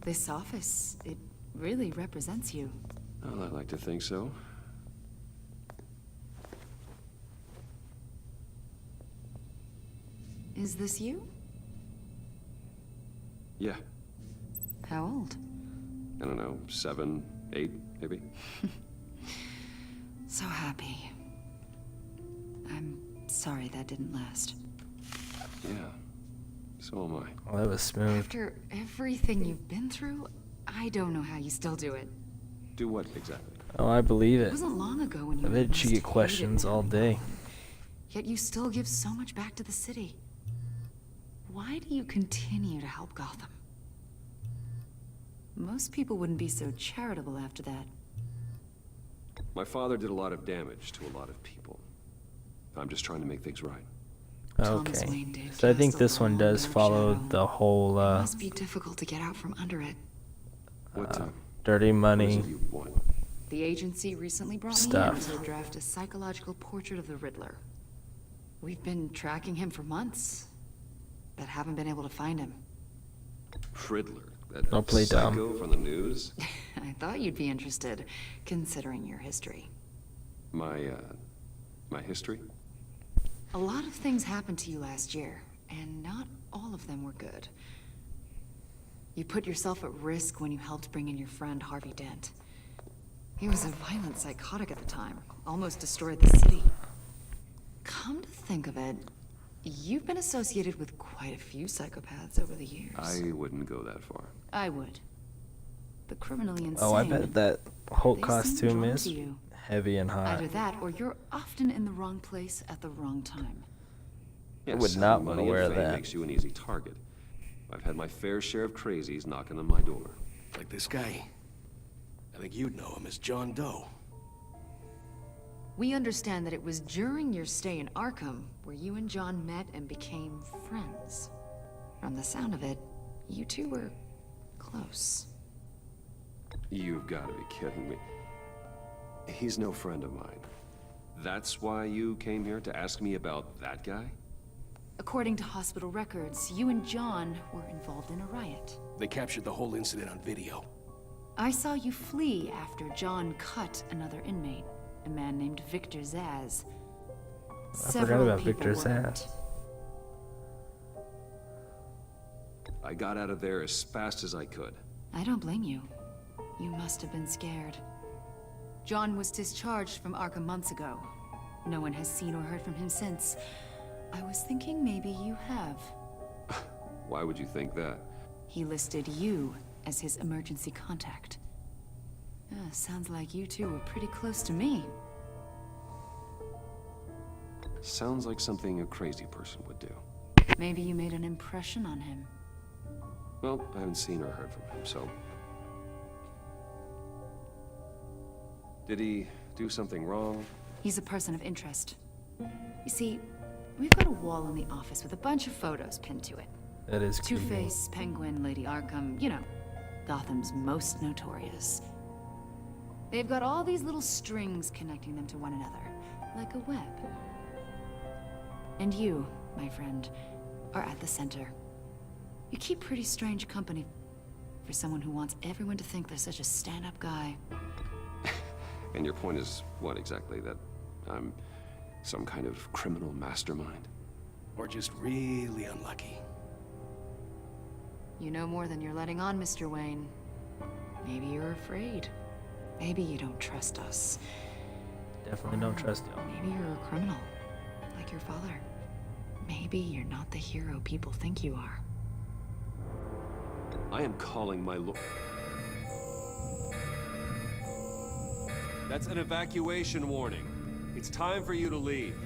This office, it really represents you.
Well, I like to think so.
Is this you?
Yeah.
How old?
I don't know, 7, 8, maybe?
So happy. I'm sorry that didn't last.
Yeah. So am I.
Well, that was smooth.
After everything you've been through, I don't know how you still do it.
Do what exactly?
Oh, I believe
It
it.
wasn't long ago when you
I bet you
must
get questions
hate it.
all day.
Yet you still give so much back to the city. Why do you continue to help Gotham? Most people wouldn't be so charitable after that.
My father did a lot of damage to a lot of people. I'm just trying to make things right.
Thomas
Okay.
Wayne did
So I think
cast a
this one
long,
does
dark
follow
shadow.
the whole
It must be difficult to get out from under it.
dirty
What is
money
it you want?
The agency recently brought
Stuff.
me in to draft a psychological portrait of the Riddler. We've been tracking him for months, but haven't been able to find him.
Riddler. That
Don't play dumb.
psycho from the news?
I thought you'd be interested, considering your history.
My history?
A lot of things happened to you last year, and not all of them were good. You put yourself at risk when you helped bring in your friend Harvey Dent. He was a violent psychotic at the time, almost destroyed the city. Come to think of it, you've been associated with quite a few psychopaths over the years.
I wouldn't go that far.
I would. The criminally insane.
Oh, I bet that whole
They seem
costume
drawn
is
to you.
heavy and hot.
Either that, or you're often in the wrong place at the wrong time.
I would not
money
wanna wear
and fame
that.
makes you an easy target. I've had my fair share of crazies knocking on my door.
Like this guy. I think you'd know him as John Doe.
We understand that it was during your stay in Arkham where you and John met and became friends. From the sound of it, you two were close.
You've got to be kidding me. He's no friend of mine. That's why you came here to ask me about that guy?
According to hospital records, you and John were involved in a riot.
They captured the whole incident on video.
I saw you flee after John cut another inmate, a man named Victor Zsasz.
I forgot about Victor
people weren't.
Zsasz.
I got out of there as fast as I could.
I don't blame you. You must have been scared. John was discharged from Arkham months ago. No one has seen or heard from him since. I was thinking maybe you have.
Why would you think that?
He listed you as his emergency contact. Sounds like you two were pretty close to me.
Sounds like something a crazy person would do.
Maybe you made an impression on him.
Well, I haven't seen or heard from him, so... Did he do something wrong?
He's a person of interest. You see, we've got a wall in the office with a bunch of photos pinned to it.
That is creepy.
Two-Face, Penguin, Lady Arkham, you know, Gotham's most notorious. They've got all these little strings connecting them to one another, like a web. And you, my friend, are at the center. You keep pretty strange company for someone who wants everyone to think they're such a stand-up guy.
And your point is what exactly? That I'm some kind of criminal mastermind?
Or just really unlucky.
You know more than you're letting on, Mr. Wayne. Maybe you're afraid. Maybe you don't trust us.
Definitely don't trust y'all.
Maybe you're a criminal, like your father. Maybe you're not the hero people think you are.
I am calling my lord.
That's an evacuation warning. It's time for you to leave.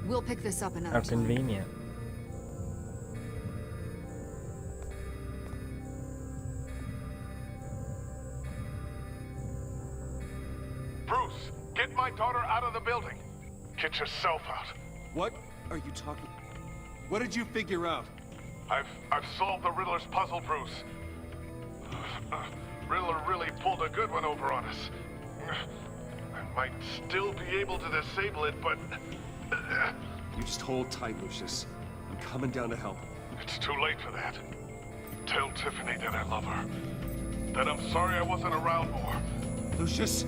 We'll pick this up another
How
time.
convenient.
Bruce, get my daughter out of the building. Get yourself out.
What are you talking? What did you figure out?
I've solved the Riddler's puzzle, Bruce. Riddler really pulled a good one over on us. I might still be able to disable it, but...
You just hold tight, Lucius. I'm coming down to help.
It's too late for that. Tell Tiffany that I love her. That I'm sorry I wasn't around more.
Lucius?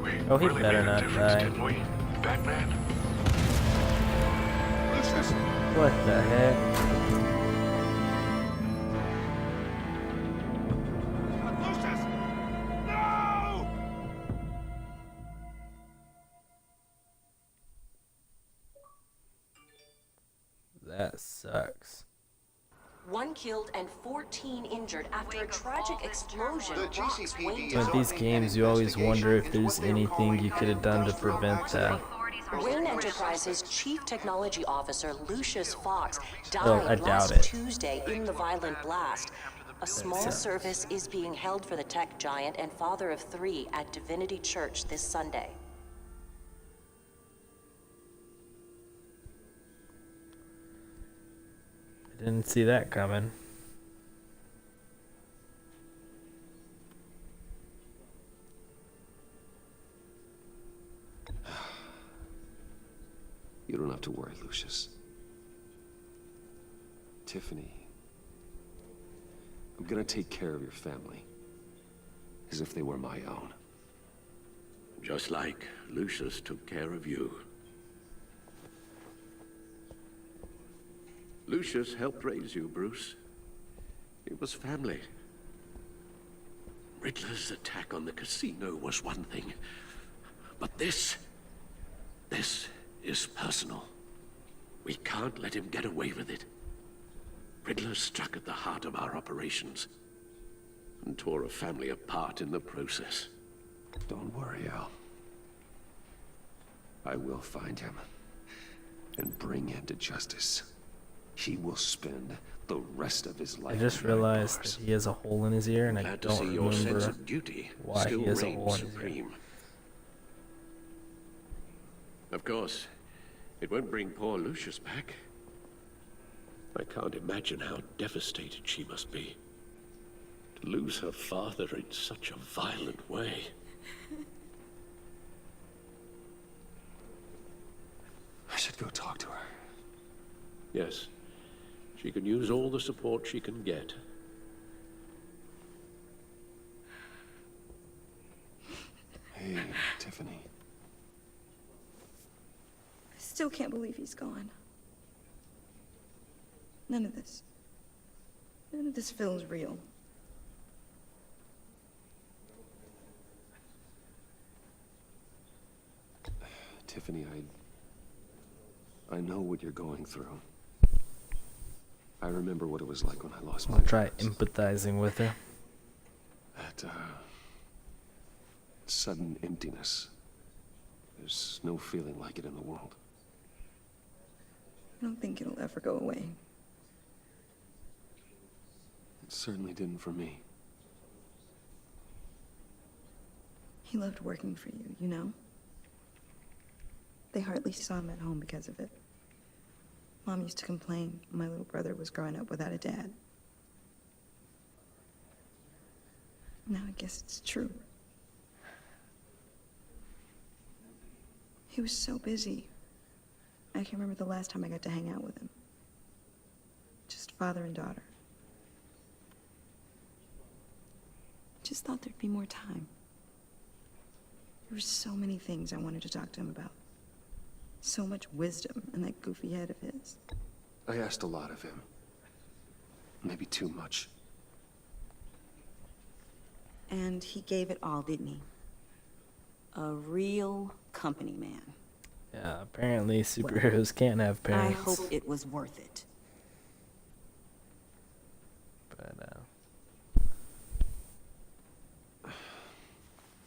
We
Oh, he
really
better
made a
not
difference,
die.
didn't we, Batman?
Lucius!
What the heck?
Lucius! No!
That sucks.
1 killed and 14 injured after a tragic explosion.
The
rocks
GCPD
Wayne
So with these games, you always wonder if there's anything you could have done to prevent that.
Wayne Enterprises Chief Technology Officer Lucius Fox
Oh, I
died
doubt
last
it.
Tuesday in the violent blast. A small
sucks.
service is being held for the tech giant and father of 3 at Divinity Church this Sunday.
I didn't see that coming.
You don't have to worry, Lucius. Tiffany, I'm gonna take care of your family. As if they were my own.
Just like Lucius took care of you. Lucius helped raise you, Bruce. It was family. Riddler's attack on the casino was one thing. But this is personal. We can't let him get away with it. Riddler struck at the heart of our operations and tore a family apart in the process.
Don't worry, Al. I will find him and bring him to justice. He will spend the rest of his life.
I just realized that he has a hole in his ear, and I
Glad to
don't
see your sense
remember
of duty
why
still
he has a
reigns
hole in his ear.
supreme. Of course, it won't bring poor Lucius back. I can't imagine how devastated she must be. To lose her father in such a violent way.
I should go talk to her.
Yes, she can use all the support she can get.
Hey, Tiffany.
I still can't believe he's gone. None of this feels real.
Tiffany, I know what you're going through. I remember what it was like when I lost my
I'll try
parents.
empathizing with her.
That, sudden emptiness. There's no feeling like it in the world.
I don't think it'll ever go away.
It certainly didn't for me.
He loved working for you, you know? They hardly saw him at home because of it. Mom used to complain my little brother was growing up without a dad. Now I guess it's true. He was so busy.
I can remember the last time I got to hang out with him. Just father and daughter. Just thought there'd be more time. There were so many things I wanted to talk to him about. So much wisdom in that goofy head of his.
I asked a lot of him. Maybe too much.
And he gave it all, didn't he? A real company man.
Yeah, apparently superheroes can't have parents.
I hope it was worth it.
But,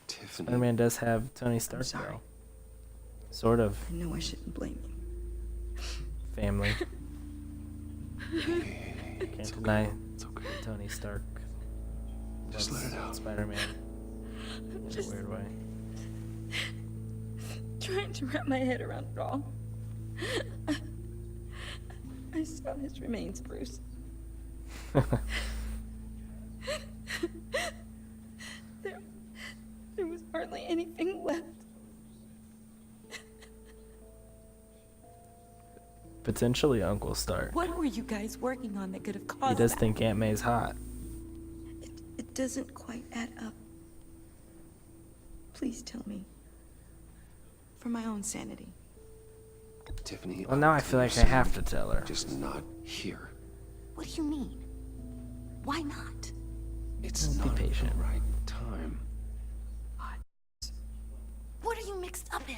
Tiffany.
Spider-Man does have Tony Stark, though. Sort of.
I know I shouldn't blame you.
Family. Can't deny Tony Stark.
Just let it out.
Spider-Man. In a weird way.
Trying to wrap my head around it all. I saw his remains, Bruce. There was hardly anything left.
Potentially Uncle Stark.
What were you guys working on that could have caused
He does
that?
think Aunt May's hot.
It doesn't quite add up. Please tell me. For my own sanity.
Tiffany.
Well, now I feel like I have to tell her.
Just not here.
What do you mean? Why not?
It's
Be
not
patient.
the right time.
What are you mixed up in?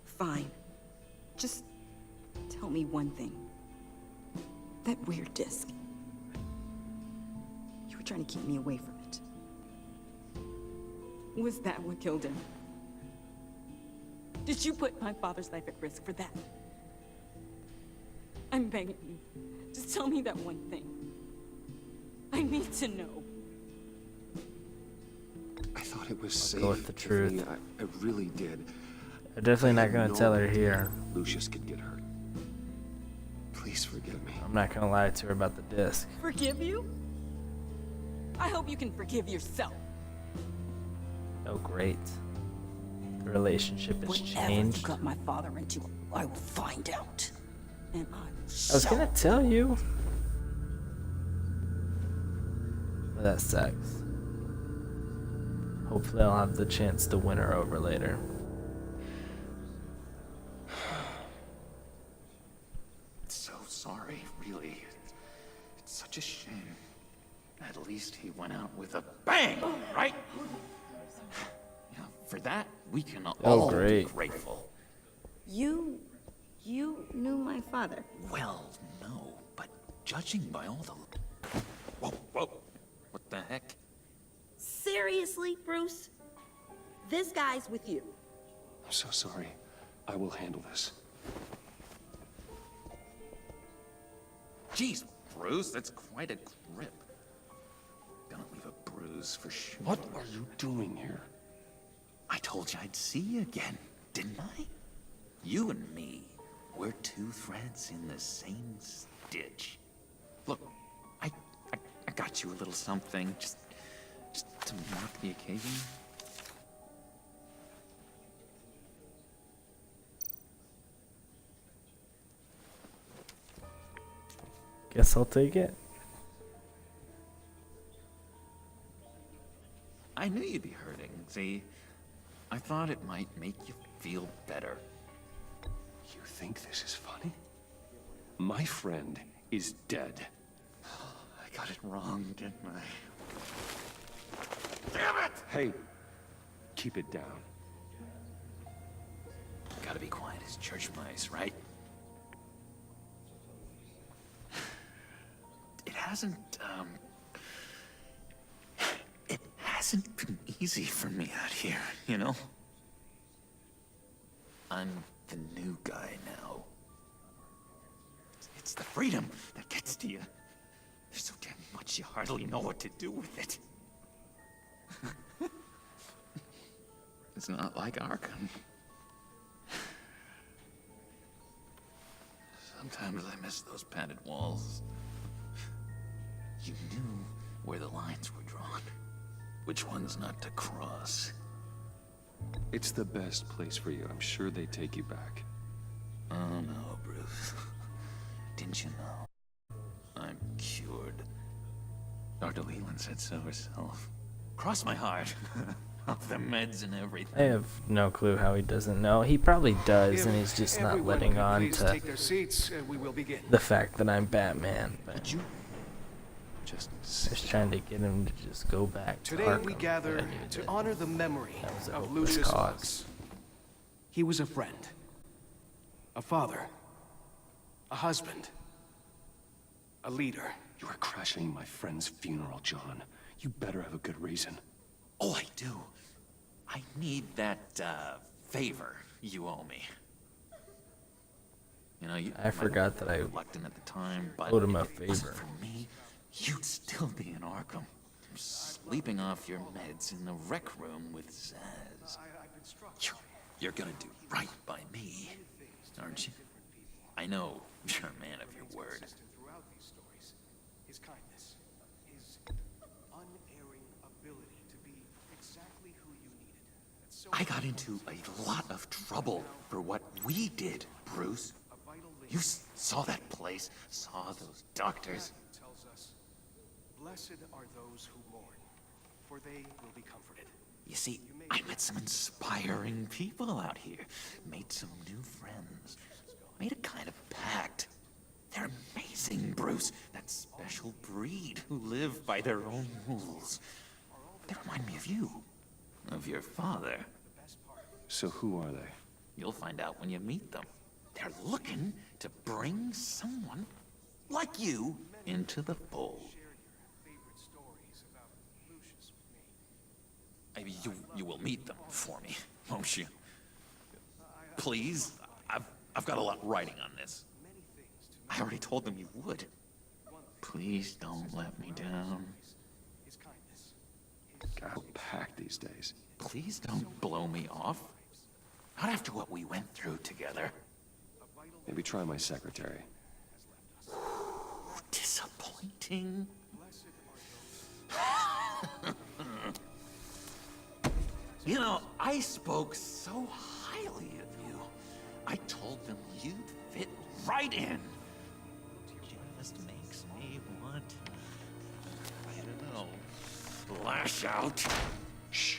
Fine. Just tell me one thing. That weird disc. You were trying to keep me away from it. Was that what killed him? Did you put my father's life at risk for that? I'm begging you. Just tell me that one thing. I need to know.
I thought it was
I'll
safe.
go with the
Tiffany.
truth.
I really did.
I'm definitely
I
not
had
gonna
no
tell her
idea
here.
Lucius could get hurt. Please forgive me.
I'm not gonna lie to her about the disc.
Forgive you? I hope you can forgive yourself.
Oh, great. The relationship has
Whatever
changed.
you got my father into, I will find out. And I will
I was
show
gonna tell you. But that sucks. Hopefully I'll have the chance to win her over later.
So sorry, really. It's such a shame. At least he went out with a bang, right? Yeah, for that, we can all be grateful.
You knew my father.
Well, no, but judging by all the... Whoa, whoa, what the heck?
Seriously, Bruce? This guy's with you.
I'm so sorry. I will handle this.
Jeez, Bruce, that's quite a grip. Gonna leave a bruise for sure.
What are you doing here?
I told you I'd see you again, didn't I? You and me, we're two threads in the same stitch. Look, I got you a little something, just to mark the occasion.
Guess I'll take it.
I knew you'd be hurting, see? I thought it might make you feel better.
You think this is funny? My friend is dead.
I got it wrong, didn't I?
Damn it! Hey, keep it down.
Gotta be quiet as church mice, right? It hasn't been easy for me out here, you know? I'm the new guy now. It's the freedom that gets to you. There's so damn much you hardly know what to do with it. It's not like Arkham. Sometimes I miss those padded walls. You knew where the lines were drawn, which ones not to cross.
It's the best place for you. I'm sure they take you back.
Oh no, Bruce. Didn't you know? I'm cured. Dr. Leland said so herself. Cross my heart. Off the meds and everything.
I have no clue how he doesn't know. He probably does, and he's just not
Everyone
letting
could
on
please
to
take their seats, and we will begin.
the fact that I'm Batman. But
you just
trying to get him to just go back to
Today
Arkham,
we
but I
gather
knew
to
that
honor the memory
that was a
of
hopeless
Lucius
cause.
Fox. He was a friend, a father, a husband, a leader.
You are crashing my friend's funeral, John. You better have a good reason.
Oh, I do. I need that, favor you owe me. You know, you
I forgot that I
reluctant at the time, but
owed him a
if it wasn't
favor.
for me, you'd still be in Arkham, sleeping off your meds in the rec room with Zaz. You're gonna do right by me, aren't you? I know you're a man of your word.
His kindness, his unerring ability to be exactly who you needed.
I got into a lot of trouble for what we did, Bruce. You saw that place, saw those doctors.
Tells us, blessed are those who mourn, for they will be comforted.
You see, I met some inspiring people out here, made some new friends, made a kind of pact. They're amazing, Bruce. That special breed who live by their own rules. They remind me of you, of your father.
So who are they?
You'll find out when you meet them. They're looking to bring someone like you into the fold. Maybe you will meet them for me, won't you? Please, I've got a lot riding on this. I already told them you would. Please don't let me down.
How packed these days.
Please don't blow me off. Not after what we went through together.
Maybe try my secretary.
Disappointing. You know, I spoke so highly of you. I told them you'd fit right in. Just makes me want, I don't know, lash out. Shh.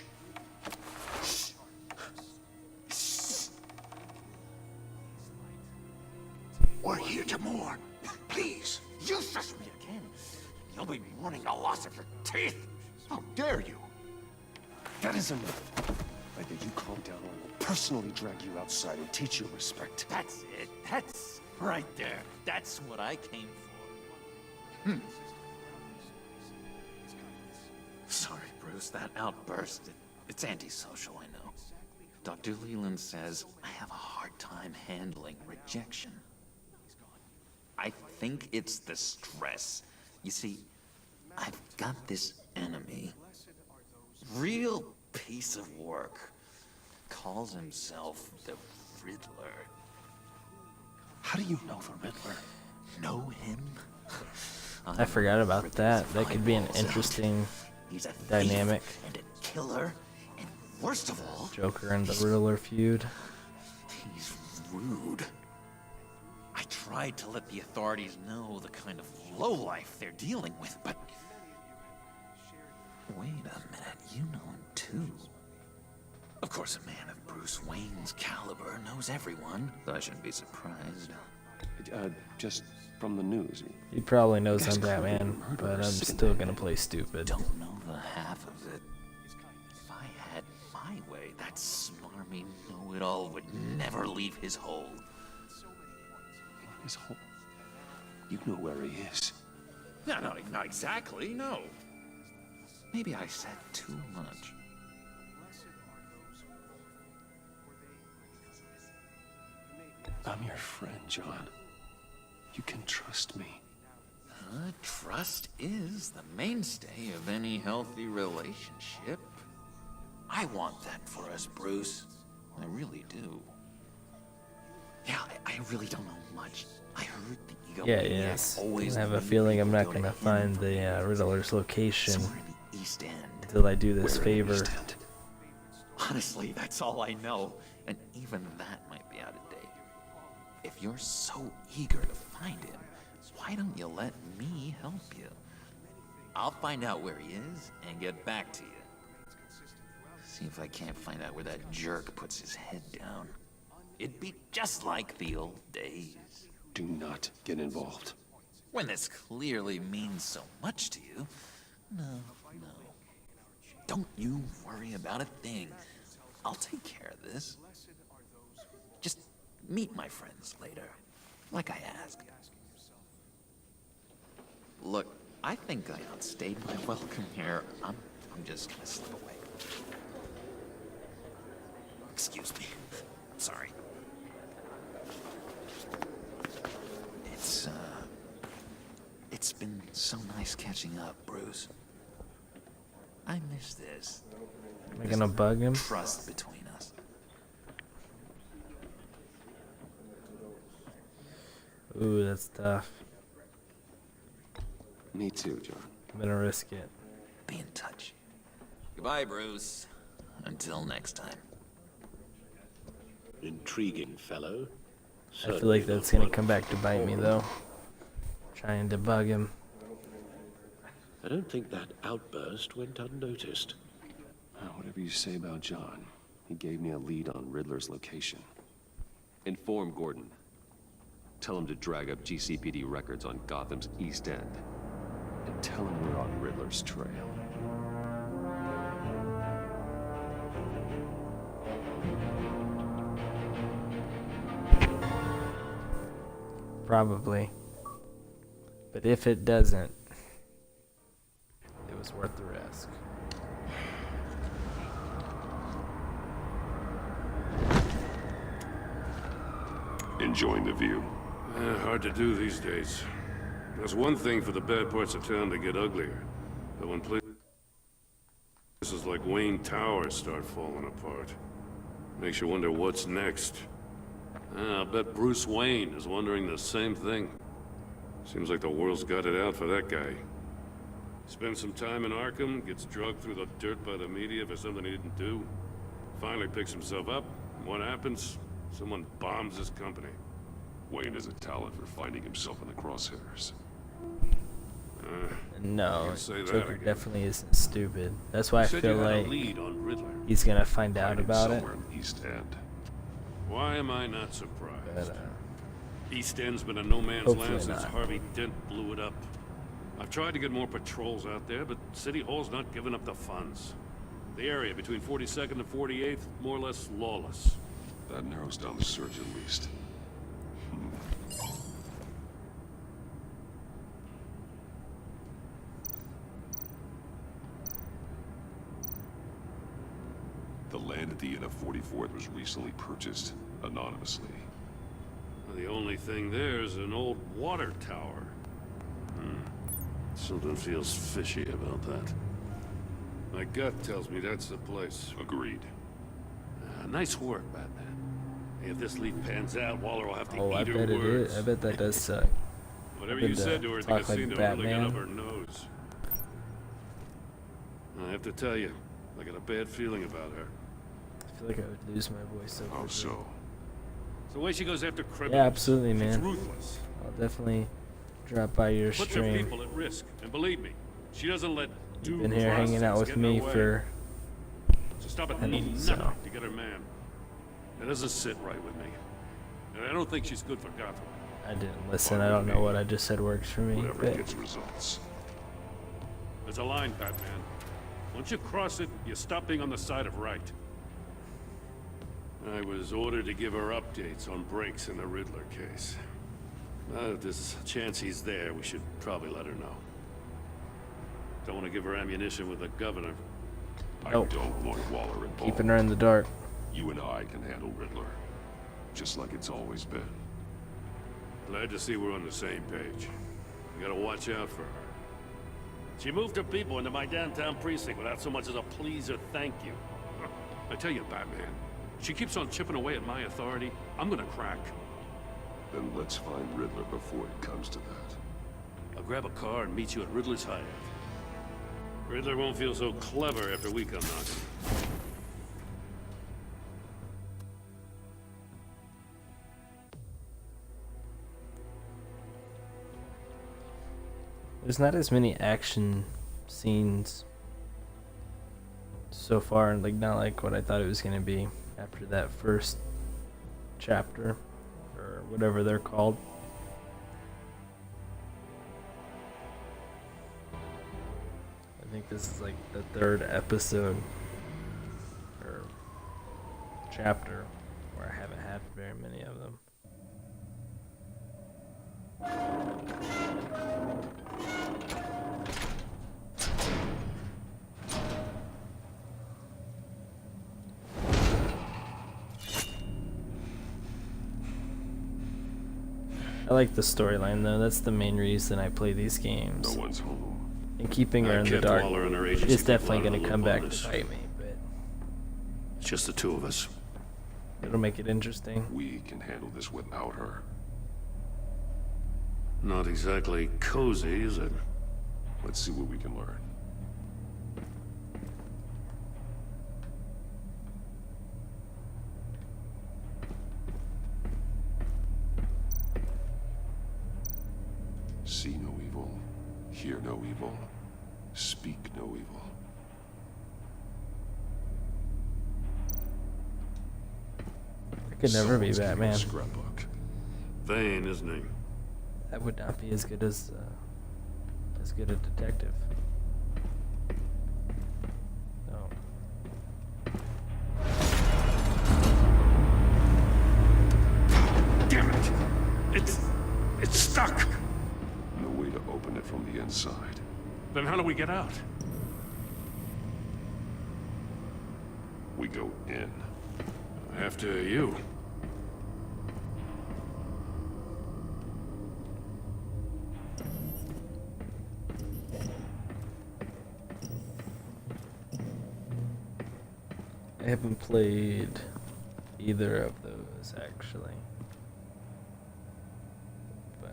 Shh. Shh.
We're here to mourn. Please.
You shush me again. You'll be mourning the loss of your teeth.
How dare you?
That is enough. Either you calm down or I will personally drag you outside and teach you respect.
That's it. That's right there. That's what I came for. Sorry, Bruce. That outburst, it's antisocial, I know. Dr. Leland says I have a hard time handling rejection. I think it's the stress. You see, I've got this enemy. Real piece of work. Calls himself the Riddler.
How do you know the Riddler?
Know him?
I forgot about that. That could be an interesting
He's a
dynamic.
thief and a killer, and worst of all,
Joker and the Riddler feud.
he's rude. I tried to let the authorities know the kind of lowlife they're dealing with, but... Wait a minute, you know him too. Of course, a man of Bruce Wayne's caliber knows everyone, so I shouldn't be surprised.
Just from the news.
He probably knows I'm Batman, but I'm still gonna play stupid.
Don't know the half of it. If I had my way, that smarmy know-it-all would never leave his hold.
His hole? You know where he is.
No, not exactly, no. Maybe I said too much.
I'm your friend, John. You can trust me.
Trust is the mainstay of any healthy relationship. I want that for us, Bruce. I really do. Yeah, I really don't know much. I heard the
Yeah,
egomaniac
yes.
always
I have a
wanted
feeling I'm
people to
not
go
gonna
to him
find
for
the Riddler's location
somewhere in the East End.
until I do this
Where in the
favor.
East End? Honestly, that's all I know. And even that might be out of date. If you're so eager to find him, why don't you let me help you? I'll find out where he is and get back to you. See if I can't find out where that jerk puts his head down. It'd be just like the old days.
Do not get involved.
When this clearly means so much to you. No. Don't you worry about a thing. I'll take care of this. Just meet my friends later, like I asked. Look, I think I outstayed my welcome here. I'm just gonna slip away. Excuse me. Sorry. It's been so nice catching up, Bruce. I miss this.
Am I gonna bug him?
Trust between us.
Ooh, that's tough.
Me too, John.
I'm gonna risk it.
Be in touch. Goodbye, Bruce. Until next time.
Intriguing fellow.
I feel like that's gonna come back to bite me, though. Trying to bug him.
I don't think that outburst went unnoticed.
Whatever you say about John, he gave me a lead on Riddler's location. Inform Gordon. Tell him to drag up GCPD records on Gotham's East End. And tell him we're on Riddler's trail.
Probably. But if it doesn't, it was worth the risk.
Enjoying the view? Hard to do these days. There's one thing for the bad parts of town to get uglier. But when places like Wayne Tower start falling apart, makes you wonder what's next. I bet Bruce Wayne is wondering the same thing. Seems like the world's got it out for that guy. Spends some time in Arkham, gets drugged through the dirt by the media for something he didn't do. Finally picks himself up. What happens? Someone bombs his company.
Wayne has a talent for finding himself in the crosshairs.
No,
say that
Joker
again.
definitely isn't stupid. That's why I
Said
feel
you had a
like
lead on Riddler.
he's gonna find out about it.
Somewhere in the East End.
Why am I not surprised?
But,
East End's been a no man's
hopefully
land since
not.
Harvey Dent blew it up. I've tried to get more patrols out there, but City Hall's not giving up the funds. The area between 42nd and 48th, more or less lawless.
That narrows down the search at least. The land at the end of 44th was recently purchased anonymously.
The only thing there is an old water tower. Something feels fishy about that. My gut tells me that's the place.
Agreed.
Nice work, Batman. If this lead pans out, Waller will have to
oh, I
eat her
bet it
words.
is. I bet that does suck.
Whatever
Happened
you
to
said to her at the
talk like
casino really got
Batman.
up her nose. I have to tell you, I got a bad feeling about her.
I feel like I would lose my voice so
How
quickly.
so?
It's the way she goes after criminals.
Yeah, absolutely,
She's
man.
ruthless.
I'll definitely drop by your
Puts her
stream.
people at risk, and believe me, she doesn't let due
Been here hanging out
process
with
get in
me
her way.
for
So stop at
I
nothing
think so.
to get her man. It doesn't sit right with me. And I don't think she's good for Gotham.
I didn't listen. I don't know what I just said works for me.
Whatever
But
gets results.
There's a line, Batman. Once you cross it, you stop being on the side of right. I was ordered to give her updates on breaks in the Riddler case. If there's a chance he's there, we should probably let her know. Don't want to give her ammunition with the governor.
I
Nope.
don't want Waller involved.
keeping her in the dark.
You and I can handle Riddler. Just like it's always been.
Glad to see we're on the same page. You gotta watch out for her. She moved her people into my downtown precinct without so much as a please or thank you. I tell you, Batman, she keeps on chipping away at my authority. I'm gonna crack.
Then let's find Riddler before it comes to that.
I'll grab a car and meet you at Riddler's hideout. Riddler won't feel so clever after we come knocking.
There's not as many action scenes so far, like not like what I thought it was gonna be after that first chapter or whatever they're called. I think this is like the third episode or chapter where I haven't had very many of them. I like the storyline though. That's the main reason I play these games.
No one's home.
And keeping her in the
kept
dark
Waller and her agency
is definitely
people out
going
of
to
the
come
loop
back
on
to
this.
bite me, but
It's just the two of us.
it'll make it interesting.
We can handle this without her.
Not exactly cozy, is it?
Let's see what we can learn. See no evil, hear no evil, speak no evil.
I could never be
Someone's keeping a
Batman.
Scrapbook.
Vain, isn't he?
That would not be as good a detective. No.
Damn it! It's stuck!
No way to open it from the inside.
Then how do we get out?
We go in.
After you.
I haven't played either of those actually. But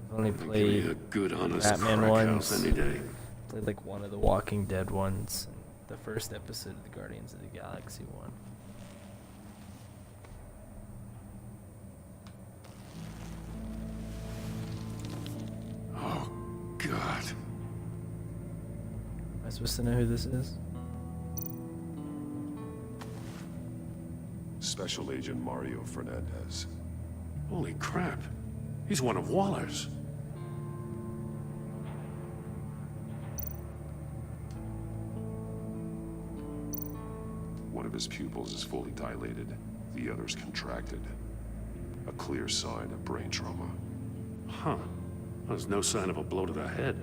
I've only
Give me
played
a good, honest
Batman
crack
ones.
house any day.
Played like one of the Walking Dead ones, and the first episode of the Guardians of the Galaxy one.
Oh, God.
Am I supposed to know who this is?
Special Agent Mario Fernandez.
Holy crap. He's one of Waller's.
One of his pupils is fully dilated, the other's contracted. A clear sign of brain trauma.
Huh. There's no sign of a blow to the head.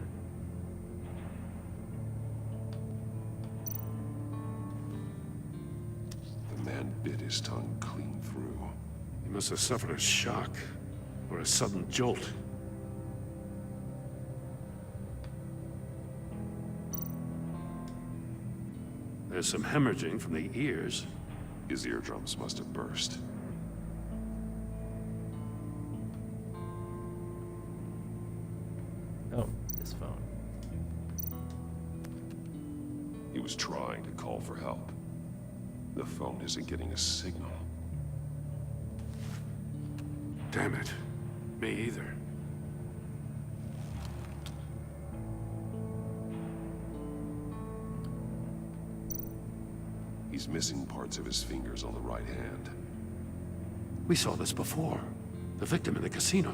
The man bit his tongue clean through.
He must have suffered a shock or a sudden jolt. There's some hemorrhaging from the ears.
His eardrums must have burst.
Oh, his phone.
He was trying to call for help. The phone isn't getting a signal.
Damn it. Me either.
He's missing parts of his fingers on the right hand.
We saw this before. The victim in the casino.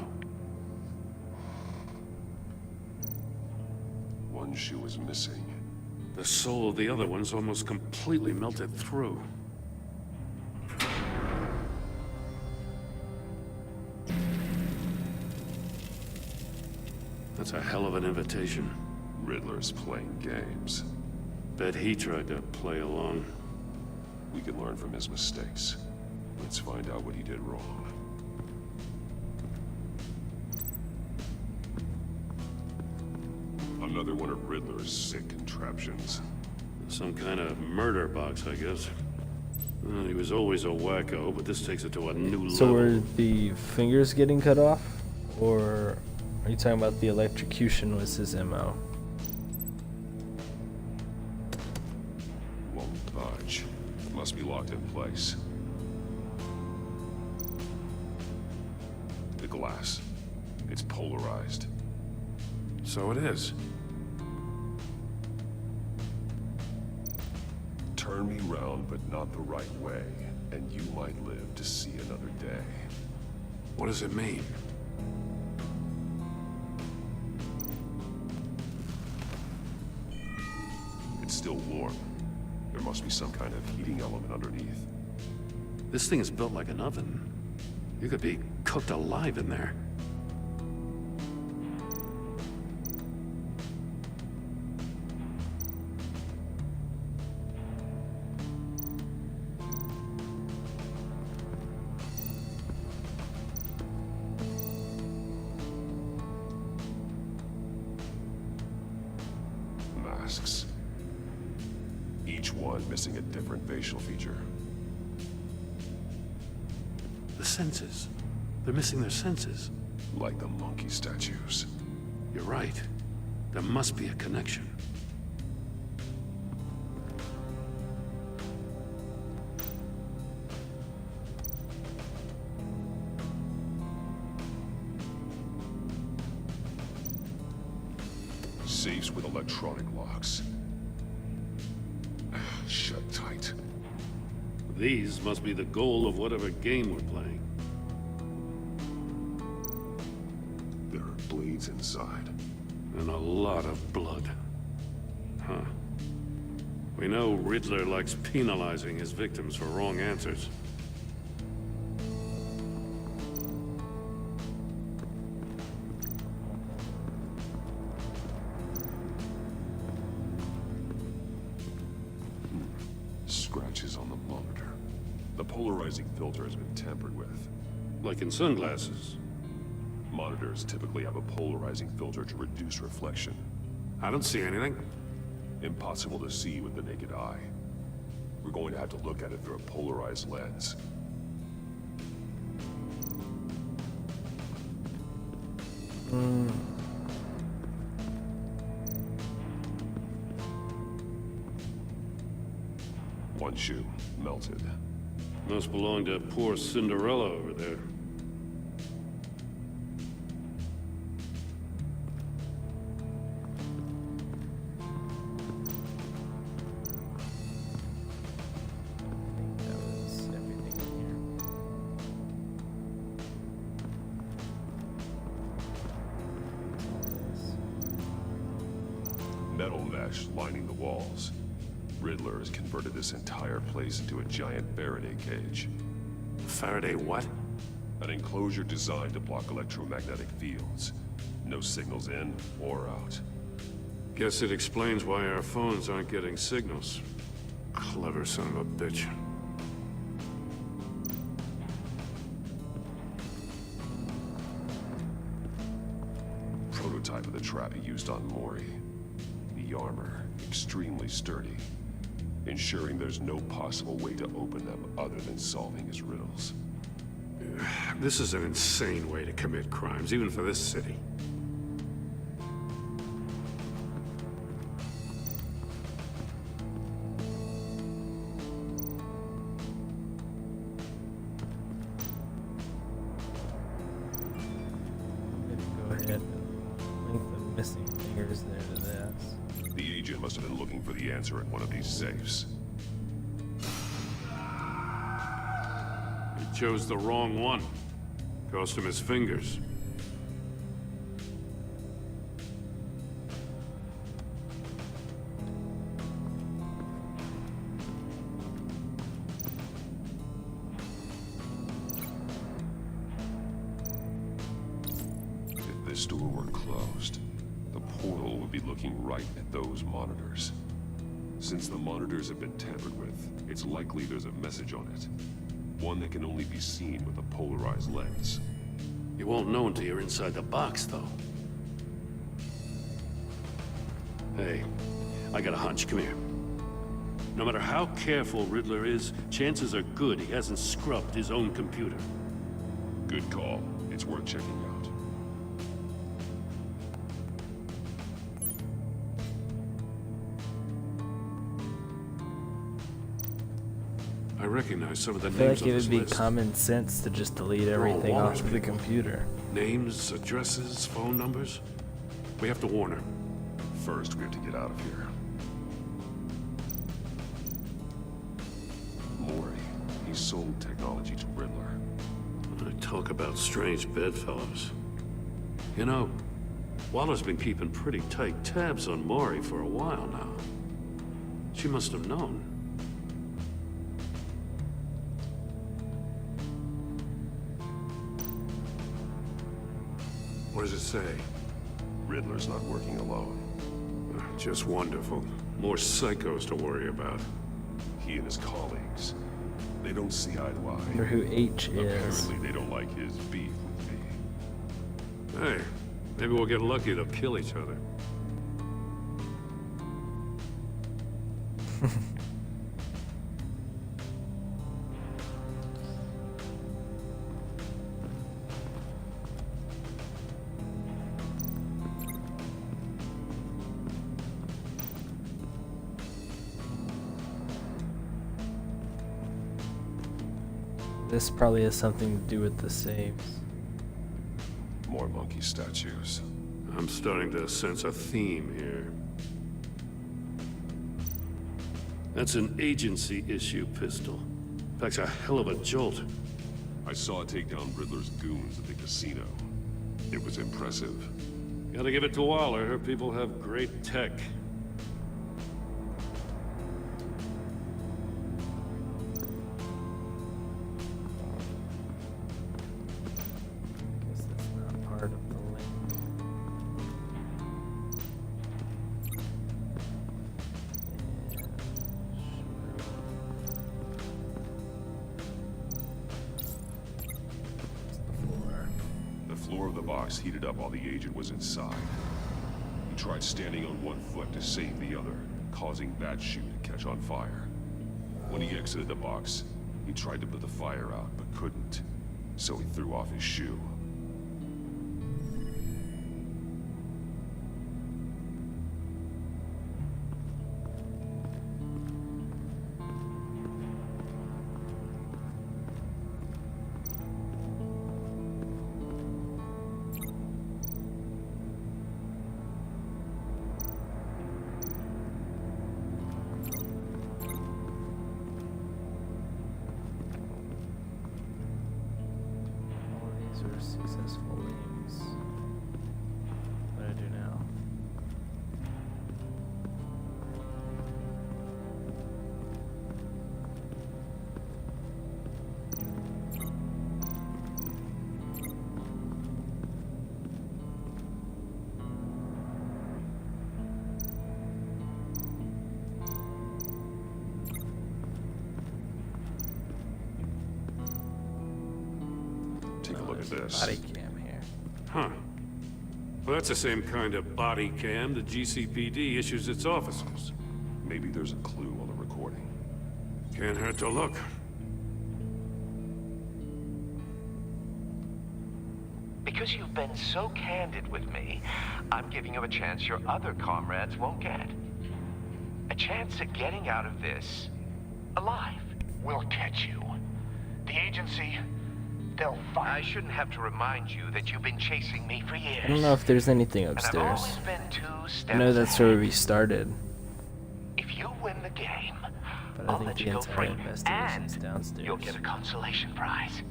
One shoe is missing.
The soul of the other one's almost completely melted through. That's a hell of an invitation.
Riddler's playing games.
Bet he tried to play along.
We can learn from his mistakes. Let's find out what he did wrong. Another one of Riddler's sick contraptions.
Some kind of murder box, I guess. Well, he was always a wacko, but this takes it to a new
So
level.
were the fingers getting cut off? Or are you talking about the electrocution was his MO?
Won't budge. Must be locked in place. The glass. It's polarized.
So it is.
Turn me round, but not the right way, and you might live to see another day.
What does it mean?
It's still warm. There must be some kind of heating element underneath.
This thing is built like an oven. You could be cooked alive in there.
Masks. Each one missing a different facial feature.
The senses. They're missing their senses.
Like the monkey statues.
You're right. There must be a connection.
Safes with electronic locks. Shut tight.
These must be the goal of whatever game we're playing.
There are blades inside.
And a lot of blood. Huh. We know Riddler likes penalizing his victims for wrong answers.
Scratches on the monitor. The polarizing filter has been tampered with.
Like in sunglasses.
Monitors typically have a polarizing filter to reduce reflection.
I don't see anything.
Impossible to see with the naked eye. We're going to have to look at it through a polarized lens. One shoe, melted.
Must belong to poor Cinderella over there.
That was everything in here.
Metal mesh lining the walls. Riddler has converted this entire place into a giant Faraday cage.
Faraday what?
An enclosure designed to block electromagnetic fields. No signals in or out.
Guess it explains why our phones aren't getting signals. Clever son of a bitch.
Prototype of the trap he used on Mori. The armor, extremely sturdy, ensuring there's no possible way to open them other than solving his riddles.
This is an insane way to commit crimes, even for this city.
Go ahead and link the missing fingers there to this.
The agent must have been looking for the answer in one of these safes.
He chose the wrong one. Cost him his fingers.
If this door were closed, the portal would be looking right at those monitors. Since the monitors have been tampered with, it's likely there's a message on it. One that can only be seen with a polarized lens.
You won't know until you're inside the box, though. Hey, I got a hunch. Come here. No matter how careful Riddler is, chances are good he hasn't scrubbed his own computer.
Good call. It's worth checking out.
I recognize some of the
I feel
names
like it
on this
would be
list.
common sense to just delete
They're all
everything off
Waller's
of the
people.
computer.
Names, addresses, phone numbers. We have to warn her.
First, we have to get out of here. Mori, he sold technology to Riddler.
Talk about strange bedfellows. You know, Waller's been keeping pretty tight tabs on Mori for a while now. She must have known.
What does it say? Riddler's not working alone.
Just wonderful. More psychos to worry about.
He and his colleagues. They don't see eye to eye.
I wonder who H is.
Apparently they don't like his beef with me.
Hey, maybe we'll get lucky to kill each other.
This probably has something to do with the saves.
More monkey statues.
I'm starting to sense a theme here. That's an agency issue pistol. Packs a hell of a jolt.
I saw it take down Riddler's goons at the casino. It was impressive.
Gotta give it to Waller. Her people have great tech.
Guess that's not part of the link.
The floor of the box heated up while the agent was inside. He tried standing on one foot to save the other, causing that shoe to catch on fire. When he exited the box, he tried to put the fire out, but couldn't. So he threw off his shoe.
Successful aims. What do I do now?
Take a look at this.
Body cam here.
Huh. Well, that's the same kind of body cam the GCPD issues its officers.
Maybe there's a clue on the recording.
Can't hurt to look.
Because you've been so candid with me, I'm giving you a chance your other comrades won't get. A chance at getting out of this alive.
We'll catch you. The agency, they'll find.
I shouldn't have to remind you that you've been chasing me for years.
I don't know if there's anything upstairs.
And I've always been 2 steps
I know that's
ahead.
where we started,
If you win the game,
but I
I'll
think
let
the
you go
entire
free,
investigation's
and
downstairs.
you'll get a consolation prize.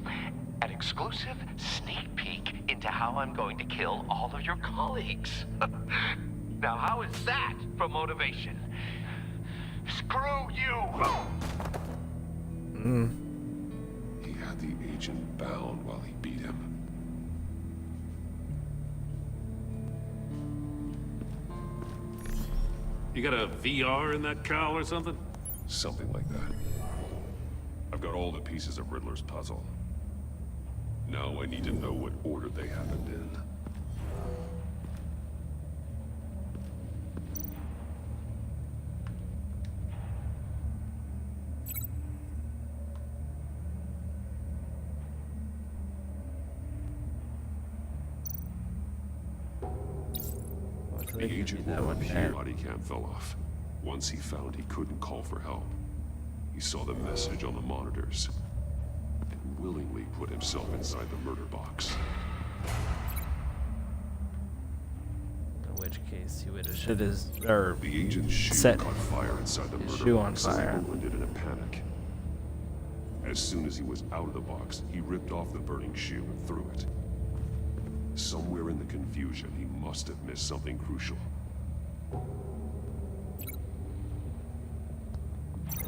An exclusive sneak peek into how I'm going to kill all of your colleagues. Now, how is that for motivation? Screw you!
He had the agent bound while he beat him.
You got a VR in that cowl or something?
Something like that. I've got all the pieces of Riddler's puzzle. Now I need to know what order they happened in. The agent
that
will
one
appear.
there.
Body cam fell off. Once he found he couldn't call for help, he saw the message on the monitors and willingly put himself inside the murder box.
No way which case he would have should have or
The agent's shoe
set
caught fire inside the
his
murder
shoe on
box, so he
fire.
opened it in a panic. As soon as he was out of the box, he ripped off the burning shoe and threw it. Somewhere in the confusion, he must have missed something crucial.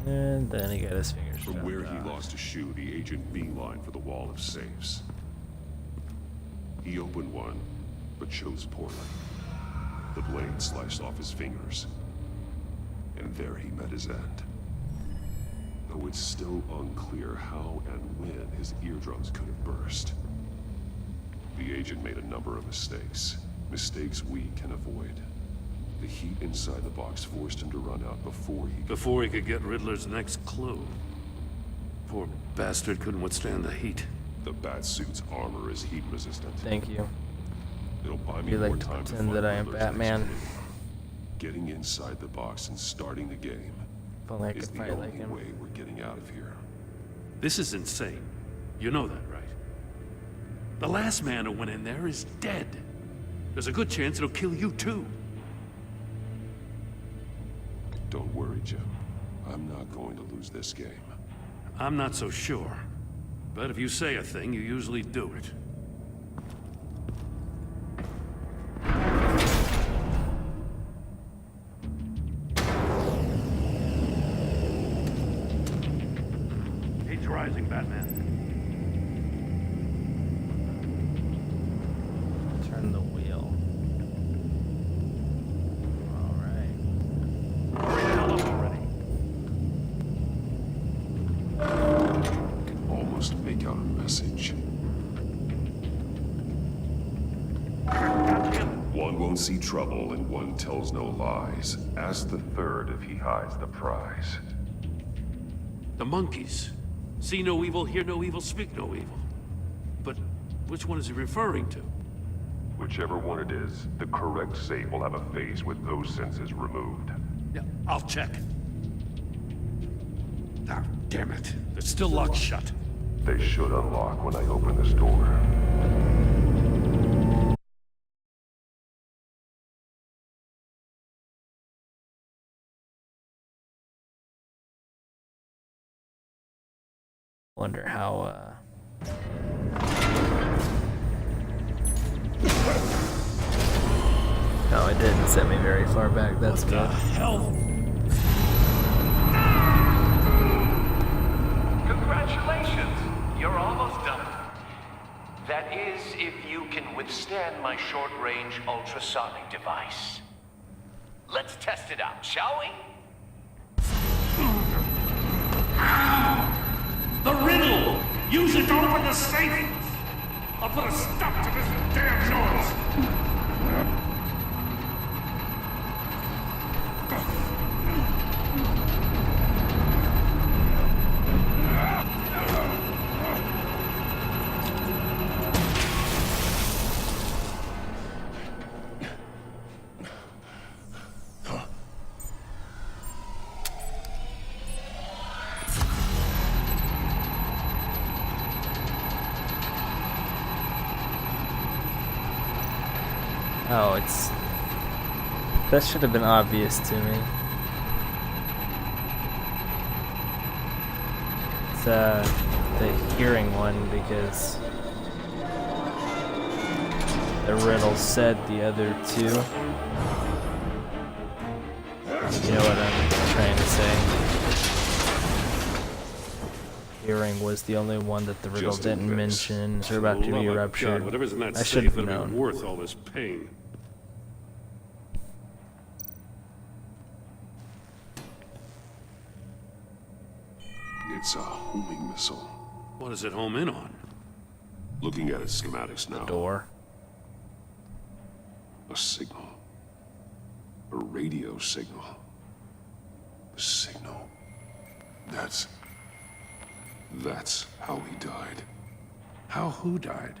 And then he got his fingers
From
chopped
where he
off.
lost a shoe, the agent beelined for the wall of safes. He opened one, but chose poorly. The blade sliced off his fingers. And there he met his end. Though it's still unclear how and when his eardrums could have burst. The agent made a number of mistakes. Mistakes we can avoid. The heat inside the box forced him to run out
before he could get Riddler's next clue. Poor bastard couldn't withstand the heat.
The Batsuit's armor is heat resistant.
Thank you.
It'll buy me
You
more
like to
time to
pretend
find
that I am
Riddler's next
Batman.
clue. Getting inside the box and starting the game
If only I
is
could
the
fight
only
like him.
way we're getting out of here.
This is insane. You know that, right? The last man who went in there is dead. There's a good chance it'll kill you too.
Don't worry, Jim. I'm not going to lose this game.
I'm not so sure. But if you say a thing, you usually do it. Heat's rising, Batman.
Turn the wheel.
Almost make out a message. One won't see trouble and one tells no lies. Ask the third if he hides the prize.
The monkeys. See no evil, hear no evil, speak no evil. But which one is he referring to?
Whichever one it is, the correct safe will have a face with those senses removed.
Yeah, I'll check. Ah, damn it. They're still locked shut.
They should unlock when I open this door.
Wonder how, No, it didn't send me very far back. That's good.
Congratulations! You're almost done. That is, if you can withstand my short-range ultrasonic device. Let's test it out, shall we?
The riddle! Use it to open the safe! I'll put a stop to this damn noise!
Oh, that should have been obvious to me. It's the hearing one because the riddle said the other two. You know what I'm trying to say? Hearing was the only one that the riddle
Just
didn't
invest.
mention. They're about to be
Love of
ruptured.
God, whatever's in that
I
safe
should have
that'll
known.
be worth all this pain.
It's a homing missile.
What does it home in on?
Looking at its schematics now.
Door.
A signal. A radio signal. A signal. That's how he died.
How who died?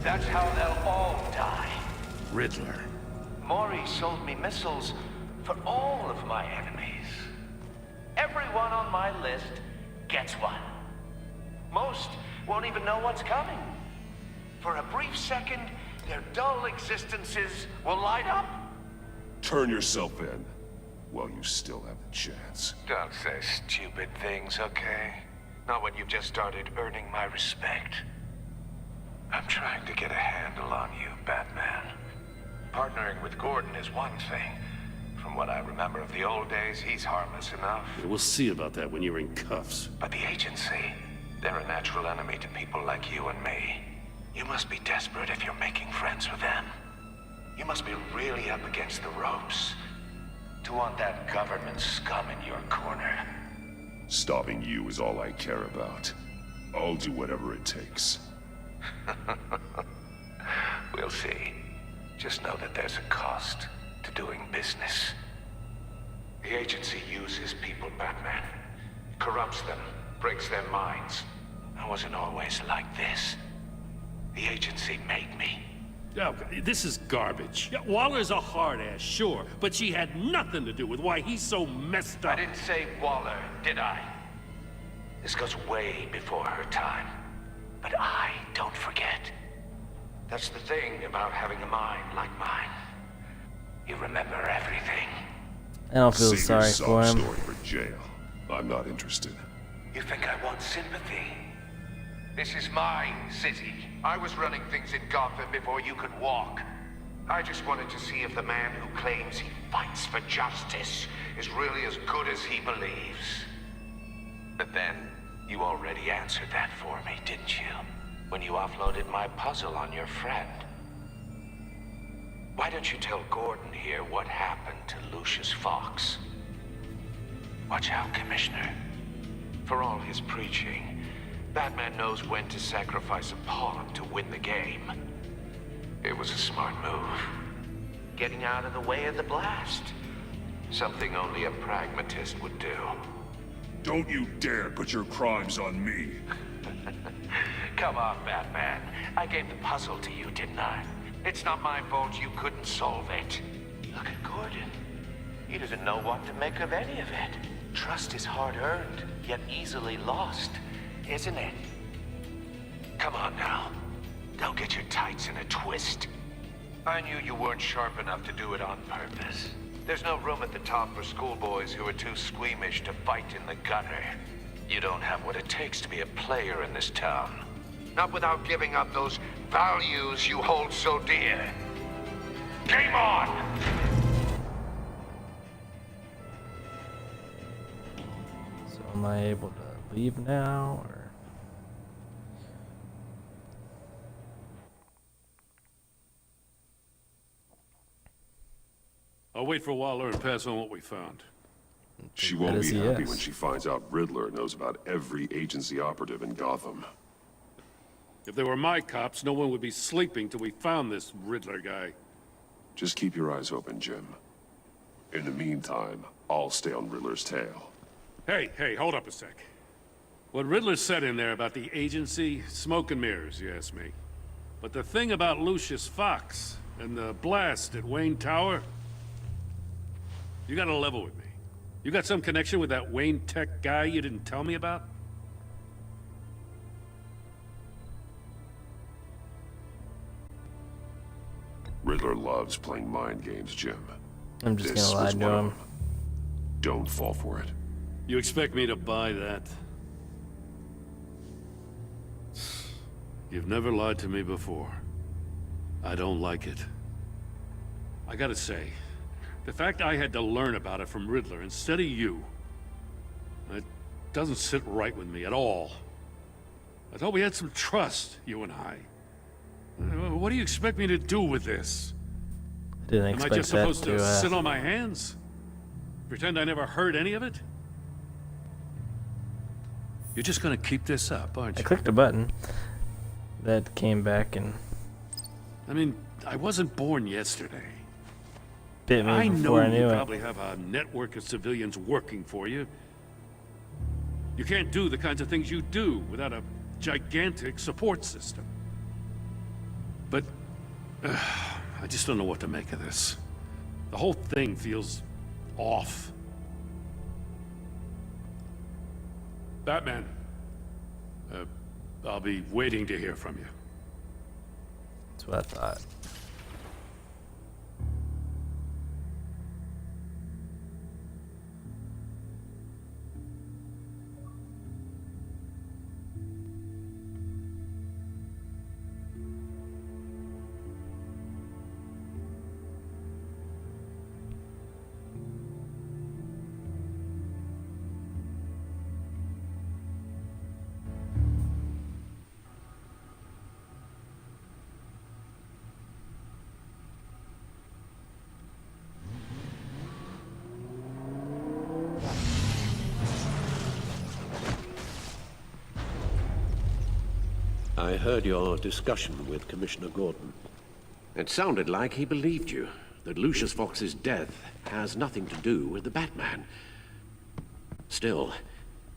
That's how they'll all die.
Riddler.
Maury sold me missiles for all of my enemies. Everyone on my list gets one. Most won't even know what's coming. For a brief second, their dull existences will light up?
Turn yourself in while you still have the chance.
Don't say stupid things, okay? Not when you've just started earning my respect. I'm trying to get a handle on you, Batman. Partnering with Gordon is one thing. From what I remember of the old days, he's harmless enough.
We'll see about that when you're in cuffs.
But the agency, they're a natural enemy to people like you and me. You must be desperate if you're making friends with them. You must be really up against the ropes to want that government scum in your corner.
Stopping you is all I care about. I'll do whatever it takes.
We'll see. Just know that there's a cost to doing business. The agency uses people, Batman. Corrupts them, breaks their minds. I wasn't always like this. The agency made me.
Oh, this is garbage. Yeah, Waller's a hard ass, sure, but she had nothing to do with why he's so messed up.
I didn't say Waller, did I? This goes way before her time. But I don't forget. That's the thing about having a mind like mine. You remember everything.
I don't feel
Save
sorry
your
for
sob
him.
story for jail. I'm not interested.
You think I want sympathy? This is my city. I was running things in Gotham before you could walk. I just wanted to see if the man who claims he fights for justice is really as good as he believes. But then, you already answered that for me, didn't you? When you offloaded my puzzle on your friend. Why don't you tell Gordon here what happened to Lucius Fox? Watch out, Commissioner. For all his preaching, Batman knows when to sacrifice a pawn to win the game. It was a smart move. Getting out of the way of the blast. Something only a pragmatist would do.
Don't you dare put your crimes on me.
Come on, Batman. I gave the puzzle to you, didn't I? It's not my fault you couldn't solve it. Look at Gordon. He doesn't know what to make of any of it. Trust is hard-earned, yet easily lost, isn't it? Come on now. Don't get your tights in a twist. I knew you weren't sharp enough to do it on purpose. There's no room at the top for schoolboys who are too squeamish to fight in the gutter. You don't have what it takes to be a player in this town. Not without giving up those values you hold so dear. Game on!
So am I able to leave now, or?
I'll wait for Waller and pass on what we found.
She won't be
That is a
happy
yes.
when she finds out Riddler knows about every agency operative in Gotham.
If they were my cops, no one would be sleeping till we found this Riddler guy.
Just keep your eyes open, Jim. In the meantime, I'll stay on Riddler's tail.
Hey, hold up a sec. What Riddler said in there about the agency, smoke and mirrors, you ask me. But the thing about Lucius Fox and the blast at Wayne Tower, you gotta level with me. You got some connection with that Wayne Tech guy you didn't tell me about?
Riddler loves playing mind games, Jim.
I'm just
This
gonna lie
was
to
one of
him.
them. Don't fall for it.
You expect me to buy that? You've never lied to me before. I don't like it. I gotta say, the fact I had to learn about it from Riddler instead of you, it doesn't sit right with me at all. I thought we had some trust, you and I. What do you expect me to do with this?
Didn't
Am I
expect
just
that
supposed to
to.
sit on my hands? Pretend I never heard any of it? You're just gonna keep this up, aren't
I
you?
clicked a button that came back and
I mean, I wasn't born yesterday.
bit me
I know
before I
you
knew it.
probably have a network of civilians working for you. You can't do the kinds of things you do without a gigantic support system. But I just don't know what to make of this. The whole thing feels off. Batman, I'll be waiting to hear from you.
That's what I thought.
I heard your discussion with Commissioner Gordon. It sounded like he believed you, that Lucius Fox's death has nothing to do with the Batman. Still,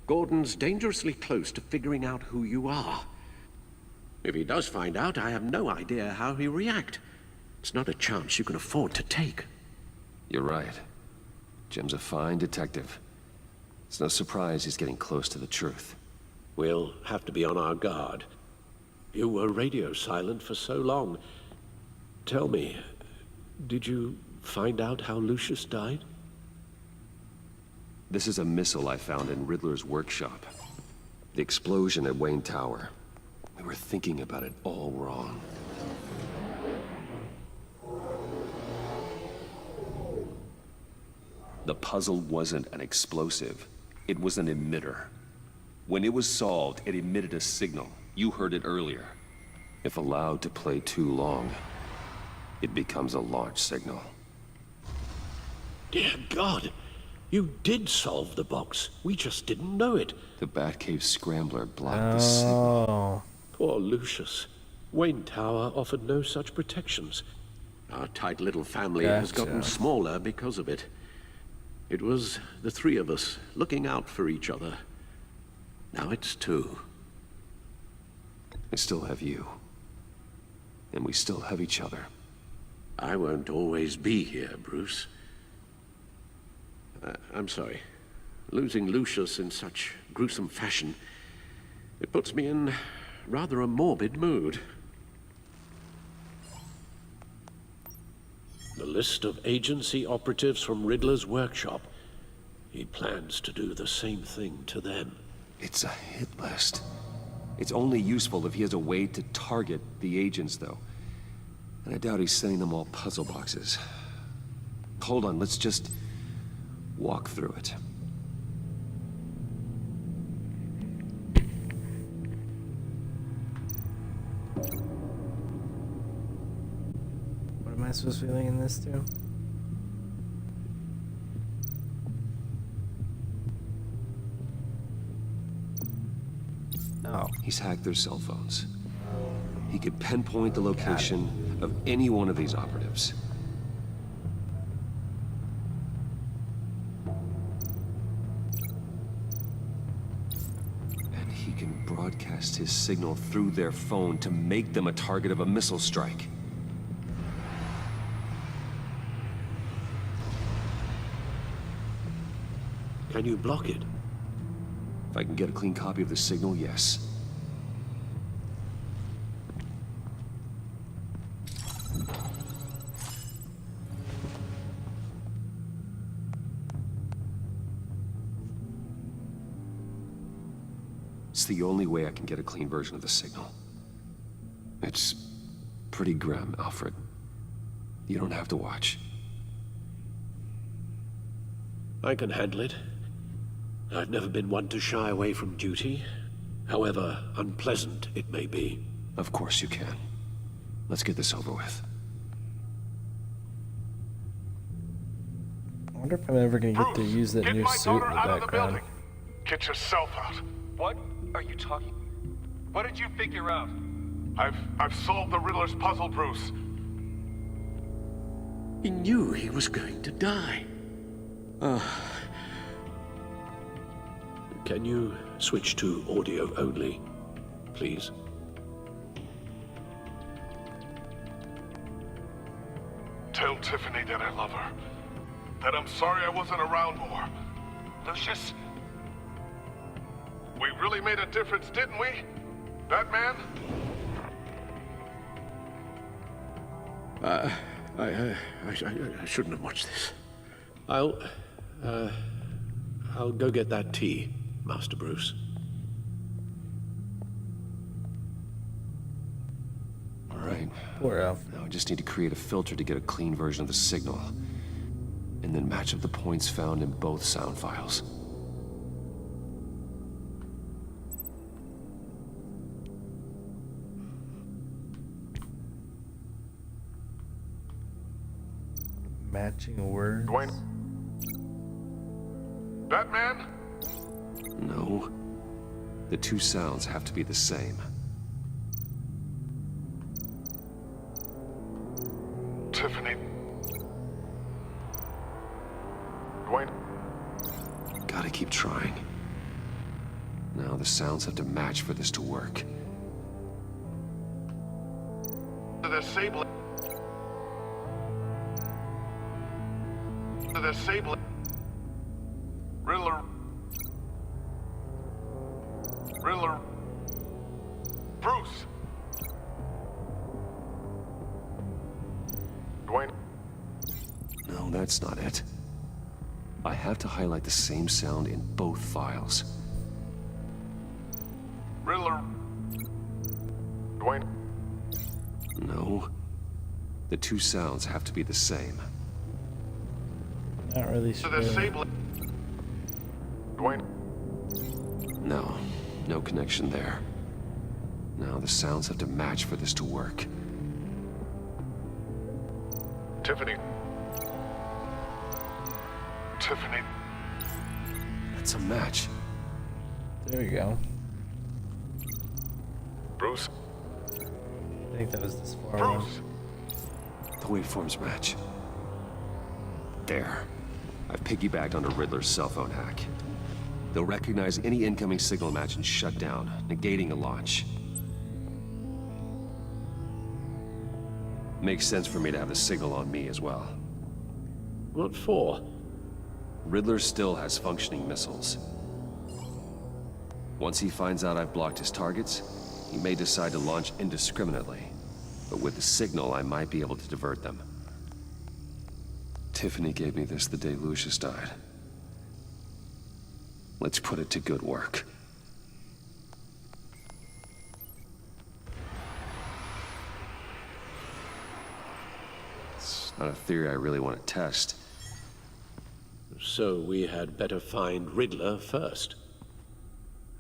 Gordon's dangerously close to figuring out who you are. If he does find out, I have no idea how he'll react. It's not a chance you can afford to take.
You're right. Jim's a fine detective. It's no surprise he's getting close to the truth.
We'll have to be on our guard. You were radio silent for so long. Tell me, did you find out how Lucius died?
This is a missile I found in Riddler's workshop. The explosion at Wayne Tower. We were thinking about it all wrong. The puzzle wasn't an explosive. It was an emitter. When it was solved, it emitted a signal. You heard it earlier. If allowed to play too long, it becomes a launch signal.
Dear God, you did solve the box. We just didn't know it.
The Batcave scrambler blocked the signal.
Poor Lucius. Wayne Tower offered no such protections. Our tight little family has gotten smaller because of it. It was the three of us looking out for each other. Now it's two.
I still have you. And we still have each other.
I won't always be here, Bruce. I'm sorry. Losing Lucius in such gruesome fashion, it puts me in rather a morbid mood. The list of agency operatives from Riddler's workshop. He plans to do the same thing to them.
It's a hit list. It's only useful if he has a way to target the agents, though. And I doubt he's sending them all puzzle boxes. Hold on, let's just walk through it.
What am I supposed to be linking this to? Oh.
He's hacked their cell phones. He could pinpoint the location of any one of these operatives. And he can broadcast his signal through their phone to make them a target of a missile strike.
Can you block it?
If I can get a clean copy of the signal, yes. It's the only way I can get a clean version of the signal. It's pretty grim, Alfred. You don't have to watch.
I can handle it. I've never been one to shy away from duty, however unpleasant it may be.
Of course you can. Let's get this over with.
I wonder if I'm ever gonna get to use that new suit in the background.
Get yourself out.
What are you talking? What did you figure out?
I've solved the Riddler's puzzle, Bruce.
He knew he was going to die. Can you switch to audio only, please?
Tell Tiffany that I love her. That I'm sorry I wasn't around more.
Lucius?
We really made a difference, didn't we? Batman?
I shouldn't have watched this. I'll go get that tea, Master Bruce.
All right.
Poor Alf.
Now I just need to create a filter to get a clean version of the signal, and then match up the points found in both sound files.
Matching words.
Dwayne? Batman?
No. The two sounds have to be the same.
Tiffany. Dwayne?
Gotta keep trying. Now the sounds have to match for this to work.
The Sable. The Sable. Riddler. Riddler. Bruce. Dwayne.
No, that's not it. I have to highlight the same sound in both files.
Riddler. Dwayne.
No. The two sounds have to be the same.
Not really sure.
The Sable. Dwayne.
No. No connection there. Now the sounds have to match for this to work.
Tiffany. Tiffany.
That's a match.
There we go.
Bruce.
I think that was this far
Bruce.
one.
The waveforms match. There. I've piggybacked onto Riddler's cell phone hack. They'll recognize any incoming signal match and shut down, negating a launch. Makes sense for me to have the signal on me as well.
What for?
Riddler still has functioning missiles. Once he finds out I've blocked his targets, he may decide to launch indiscriminately. But with the signal, I might be able to divert them. Tiffany gave me this the day Lucius died. Let's put it to good work. It's not a theory I really want to test.
So we had better find Riddler first.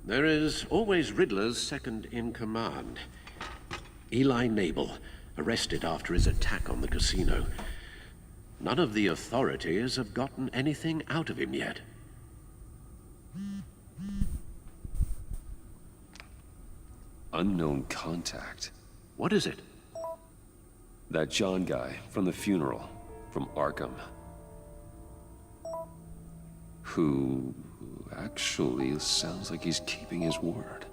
There is always Riddler's second in command. Eli Nabel, arrested after his attack on the casino. None of the authorities have gotten anything out of him yet.
Unknown contact.
What is it?
That John guy from the funeral, from Arkham. Who actually sounds like he's keeping his word.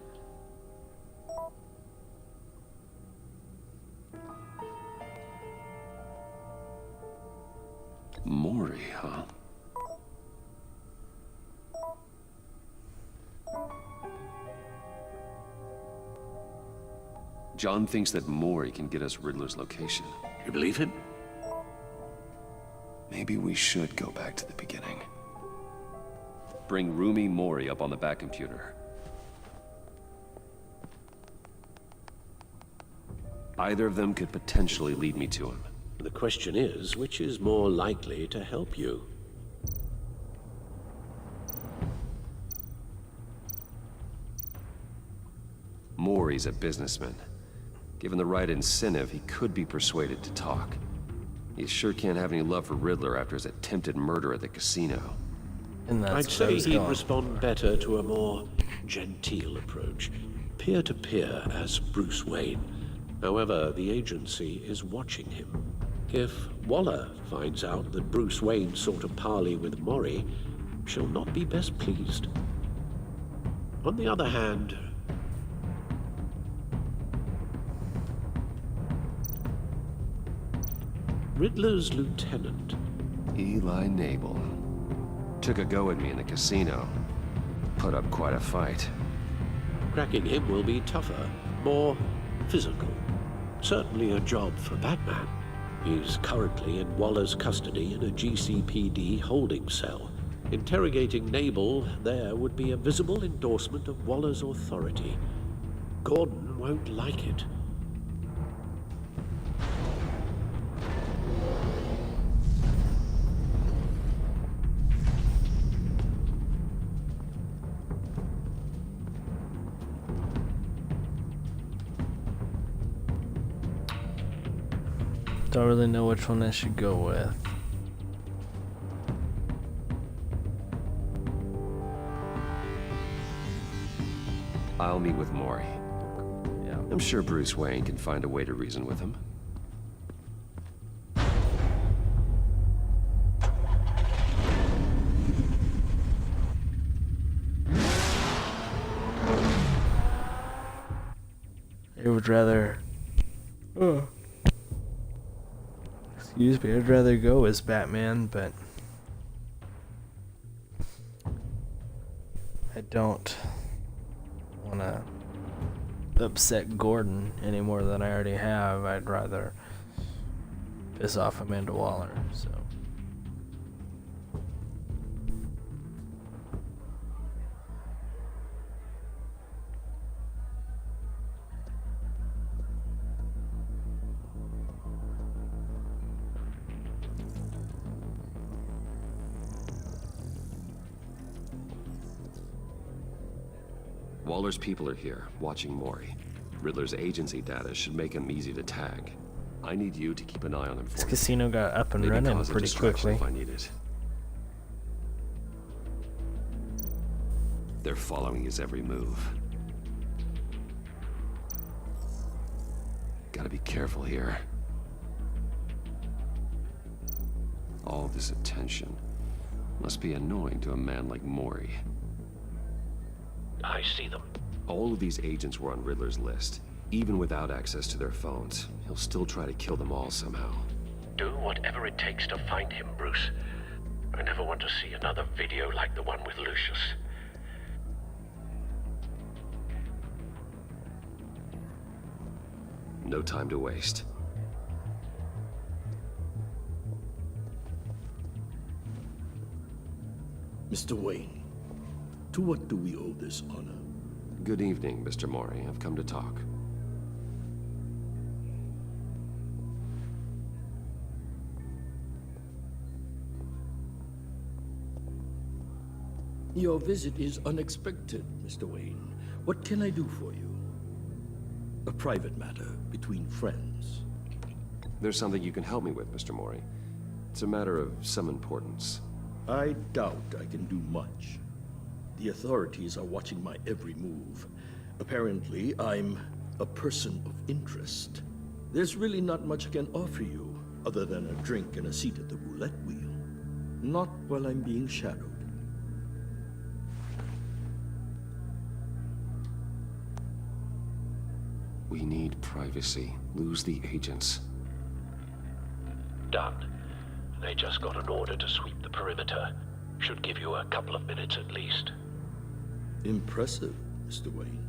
Mori, huh? John thinks that Mori can get us Riddler's location.
You believe him?
Maybe we should go back to the beginning. Bring Rumi Mori up on the back computer. Either of them could potentially lead me to him.
The question is, which is more likely to help you?
Mori's a businessman. Given the right incentive, he could be persuaded to talk. He sure can't have any love for Riddler after his attempted murder at the casino.
And that's
I'd say he'd respond better to a more genteel approach. Peer-to-peer as Bruce Wayne. However, the agency is watching him. If Waller finds out that Bruce Wayne sought a parley with Mori, she'll not be best pleased. On the other hand, Riddler's lieutenant,
Eli Nabel, took a go at me in the casino. Put up quite a fight.
cracking him will be tougher, more physical. Certainly a job for Batman. He's currently in Waller's custody in a GCPD holding cell. Interrogating Nabel there would be a visible endorsement of Waller's authority. Gordon won't like it.
Don't really know which one I should go with.
I'll meet with Maury.
Yeah.
I'm sure Bruce Wayne can find a way to reason with him.
I would rather... Excuse me, I'd rather go as Batman, but... I don't want to upset Gordon any more than I already have. I'd rather piss off Amanda Waller, so...
Waller's people are here, watching Maury. Riddler's agency data should make him easy to tag. I need you to keep an eye on him for
This
me.
casino got up and
Maybe
running
cause a
pretty
distraction
quickly.
if I need it. They're following his every move. Gotta be careful here. All this attention must be annoying to a man like Maury.
I see them.
All of these agents were on Riddler's list. Even without access to their phones, he'll still try to kill them all somehow.
Do whatever it takes to find him, Bruce. I never want to see another video like the one with Lucius.
No time to waste.
Mr. Wayne, to what do we owe this honor?
Good evening, Mr. Maury. I've come to talk.
Your visit is unexpected, Mr. Wayne. What can I do for you? A private matter between friends.
There's something you can help me with, Mr. Maury. It's a matter of some importance.
I doubt I can do much. The authorities are watching my every move. Apparently, I'm a person of interest. There's really not much I can offer you, other than a drink and a seat at the roulette wheel. Not while I'm being shadowed.
We need privacy. Lose the agents.
Done. They just got an order to sweep the perimeter. Should give you a couple of minutes at least.
Impressive, Mr. Wayne.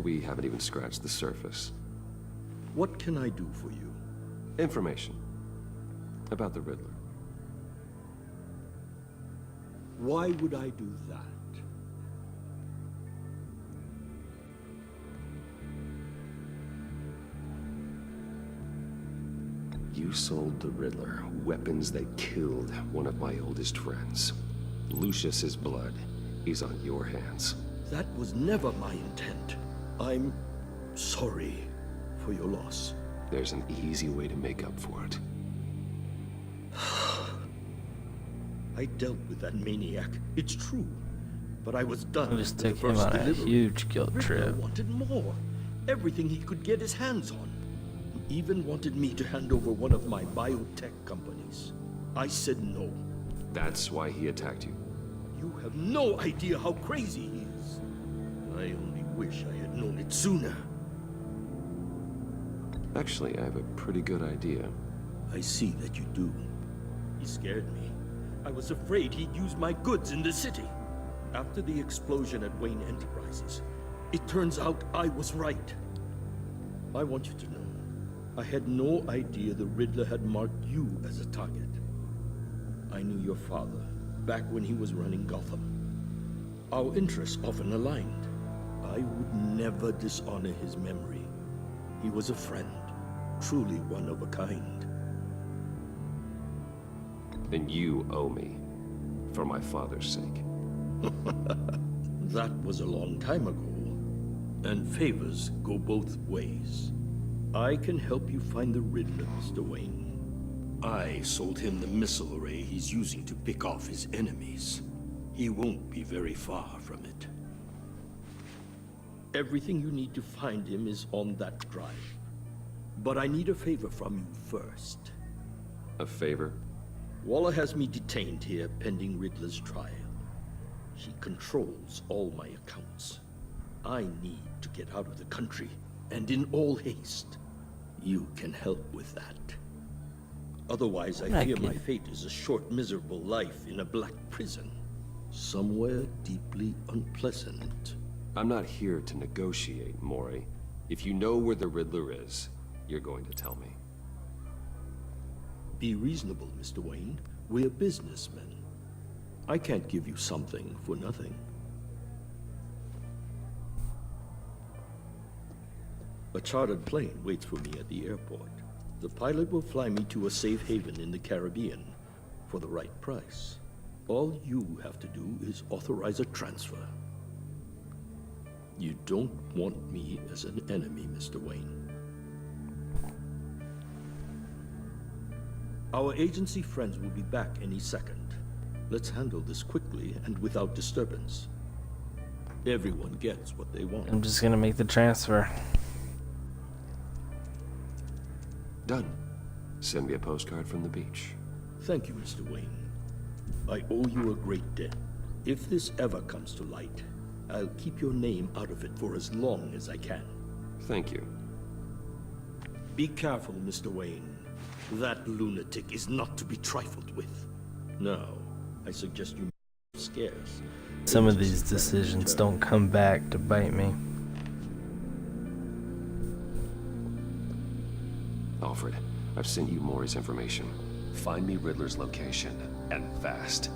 We haven't even scratched the surface.
What can I do for you?
Information. About the Riddler.
Why would I do that?
You sold the Riddler weapons that killed one of my oldest friends. Lucius's blood is on your hands.
That was never my intent. I'm sorry for your loss.
There's an easy way to make up for it.
I dealt with that maniac. It's true. But I was done.
I just
with the
took him
first
on a
delivery.
huge guilt
Riddler
trip.
wanted more. Everything he could get his hands on. He even wanted me to hand over one of my biotech companies. I said no.
That's why he attacked you.
You have no idea how crazy he is. I only wish I had known it sooner.
Actually, I have a pretty good idea.
I see that you do. He scared me. I was afraid he'd use my goods in the city. After the explosion at Wayne Enterprises, it turns out I was right. I want you to know, I had no idea the Riddler had marked you as a target. I knew your father back when he was running Gotham. Our interests often aligned. I would never dishonor his memory. He was a friend, truly one of a kind.
Then you owe me, for my father's sake.
That was a long time ago, and favors go both ways. I can help you find the Riddler, Mr. Wayne. I sold him the missile array he's using to pick off his enemies. He won't be very far from it. Everything you need to find him is on that drive. But I need a favor from you first.
A favor?
Waller has me detained here pending Riddler's trial. He controls all my accounts. I need to get out of the country, and in all haste. You can help with that. Otherwise, I fear my fate is a short, miserable life in a black prison. Somewhere deeply unpleasant.
I'm not here to negotiate, Mori. If you know where the Riddler is, you're going to tell me.
Be reasonable, Mr. Wayne. We're businessmen. I can't give you something for nothing. A chartered plane waits for me at the airport. The pilot will fly me to a safe haven in the Caribbean for the right price. All you have to do is authorize a transfer. You don't want me as an enemy, Mr. Wayne. Our agency friends will be back any second. Let's handle this quickly and without disturbance. Everyone gets what they want.
I'm just gonna make the transfer.
Done. Send me a postcard from the beach.
Thank you, Mr. Wayne. I owe you a great debt. If this ever comes to light, I'll keep your name out of it for as long as I can.
Thank you.
Be careful, Mr. Wayne. That lunatic is not to be trifled with. Now, I suggest you scarce.
Some of these decisions don't come back to bite me.
Alfred, I've sent you Mori's information. Find me Riddler's location, and fast.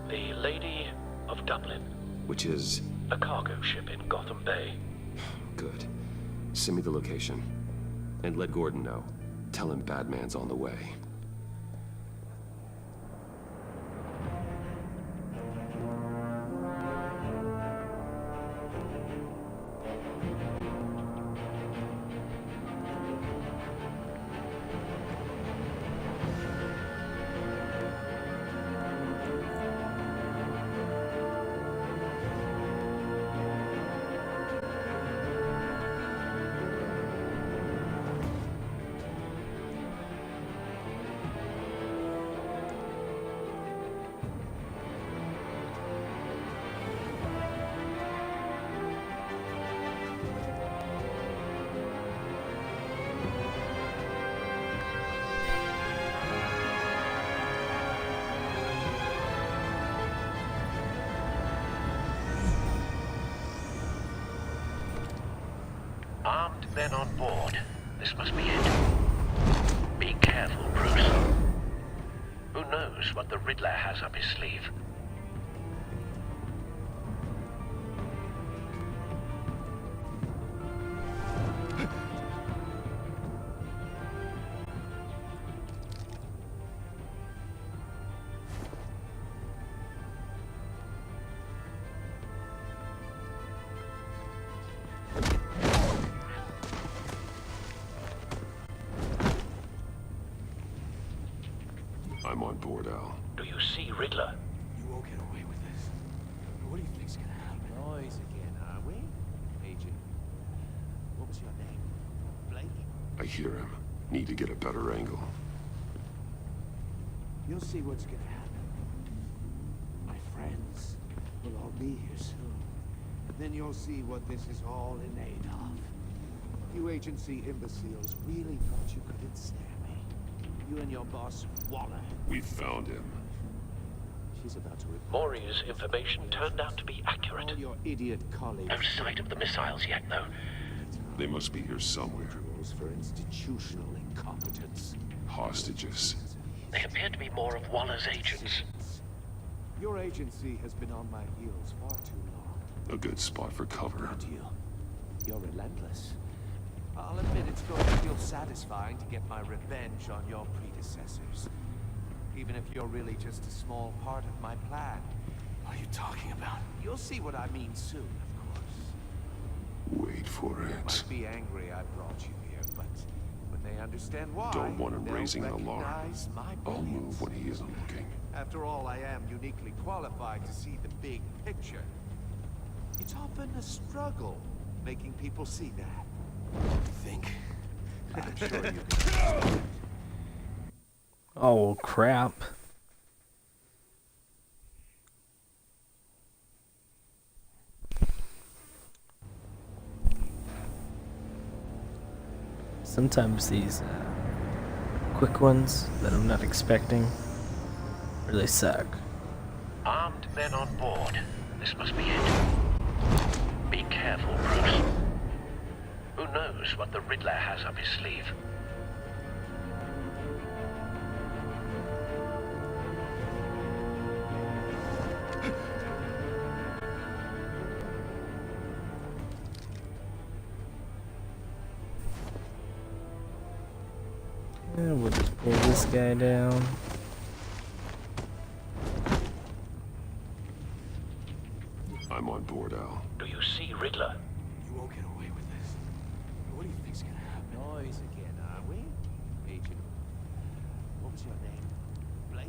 The Lady of Dublin.
Which is?
A cargo ship in Gotham Bay.
Good. Send me the location. And let Gordon know. Tell him Batman's on the way.
Armed men on board. This must be it. Be careful, Bruce. Who knows what the Riddler has up his sleeve?
I'm on board, Al.
Do you see Riddler?
You won't get away with this. What do you think's gonna happen? Noise again, are we? Agent. What was your name? Blake?
I hear him. Need to get a better angle.
You'll see what's gonna happen. My friends will all be here soon. Then you'll see what this is all in aid of. You agency imbeciles really thought you could ensnare me. You and your boss, Waller.
We found him.
She's about to report.
Mori's information turned out to be accurate.
All your idiot colleagues.
No sight of the missiles yet, though.
They must be here somewhere.
Rules for institutional incompetence.
Hostages.
They appear to be more of Waller's agents.
Your agency has been on my heels far too long.
A good spot for cover.
You're relentless. I'll admit it's going to feel satisfying to get my revenge on your predecessors. Even if you're really just a small part of my plan. What are you talking about? You'll see what I mean soon, of course.
Wait for
They
it.
might be angry I brought you here, but when they understand why,
Don't want him
they'll
raising an alarm.
recognize my
I'll
brilliance.
move when he isn't looking.
After all, I am uniquely qualified to see the big picture. It's often a struggle making people see that. Think. I'm sure you can.
Oh crap. Sometimes these quick ones that I'm not expecting really suck.
Armed men on board. This must be it. Be careful, Bruce. Who knows what the Riddler has up his sleeve?
And we'll just pull this guy down.
I'm on board, Al.
Do you see Riddler?
You won't get away with this. What do you think's gonna happen? Noise again, are we? Agent. What was your name? Blake?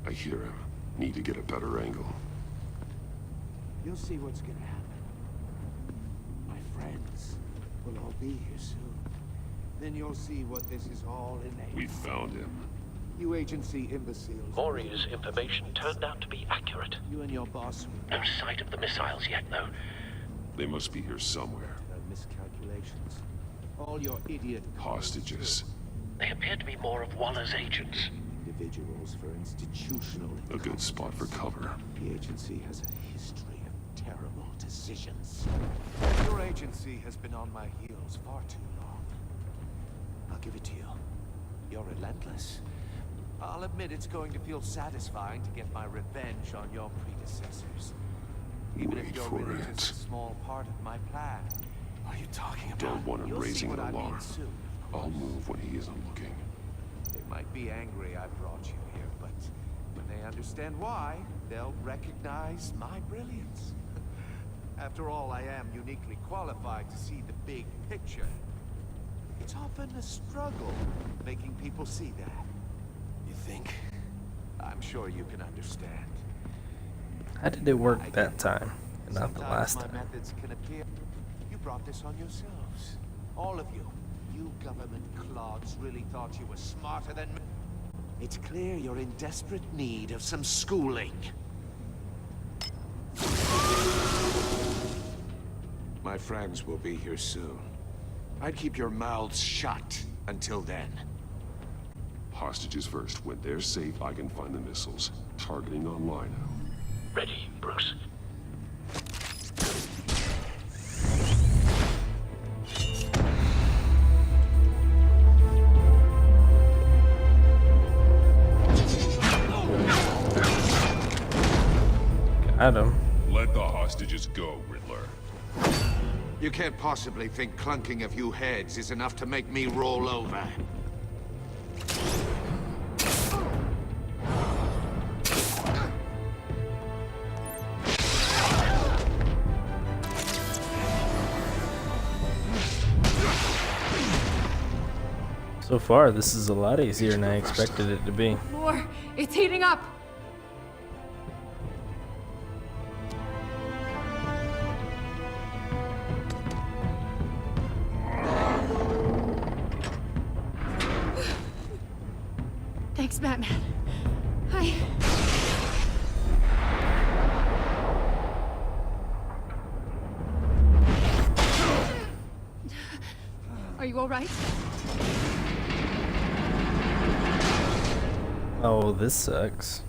I hear him. Need to get a better angle.
You'll see what's gonna happen. My friends will all be here soon. Then you'll see what this is all in.
We found him.
You agency imbeciles.
Mori's information turned out to be accurate.
You and your boss.
No sight of the missiles yet, though.
They must be here somewhere.
Miscalculations. All your idiot
Hostages.
They appear to be more of Waller's agents.
individuals for institutional.
A good spot for cover.
The agency has a history of terrible decisions. Your agency has been on my heels far too long. I'll give it to you. You're relentless. I'll admit it's going to feel satisfying to get my revenge on your predecessors. Even if you're really just a small part of my plan. What are you talking about?
Don't want him
You'll see
raising
what
an
I mean
alarm.
soon.
I'll move when he isn't looking.
They might be angry I brought you here, but when they understand why, they'll recognize my brilliance. After all, I am uniquely qualified to see the big picture. It's often a struggle making people see that. You think? I'm sure you can understand.
How did it work that time and not the last
Sometimes my
time?
methods can appear. You brought this on yourselves. All of you. You government clods really thought you were smarter than me. It's clear you're in desperate need of some schooling.
My friends will be here soon. I'd keep your mouths shut until then.
Hostages first. When they're safe, I can find the missiles. Targeting on Lino.
Ready, Bruce.
Got him.
Let the hostages go, Riddler.
You can't possibly think clunking a few heads is enough to make me roll over.
So far, this is a lot easier than I expected it to be.
More! It's heating up! Thanks, Batman. Are you all right?
Oh, this sucks.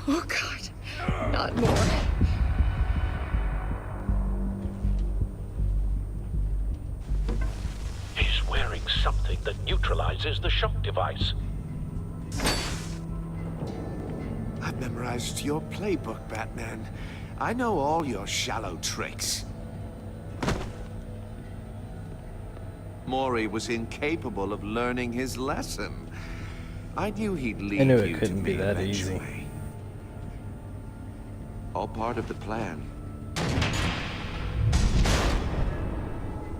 Oh, God. Not more.
He's wearing something that neutralizes the shock device.
I've memorized your playbook, Batman. I know all your shallow tricks. Mori was incapable of learning his lesson. I knew he'd leave
I knew
you
it couldn't
to
be
me
that easy.
eventually. All part of the plan.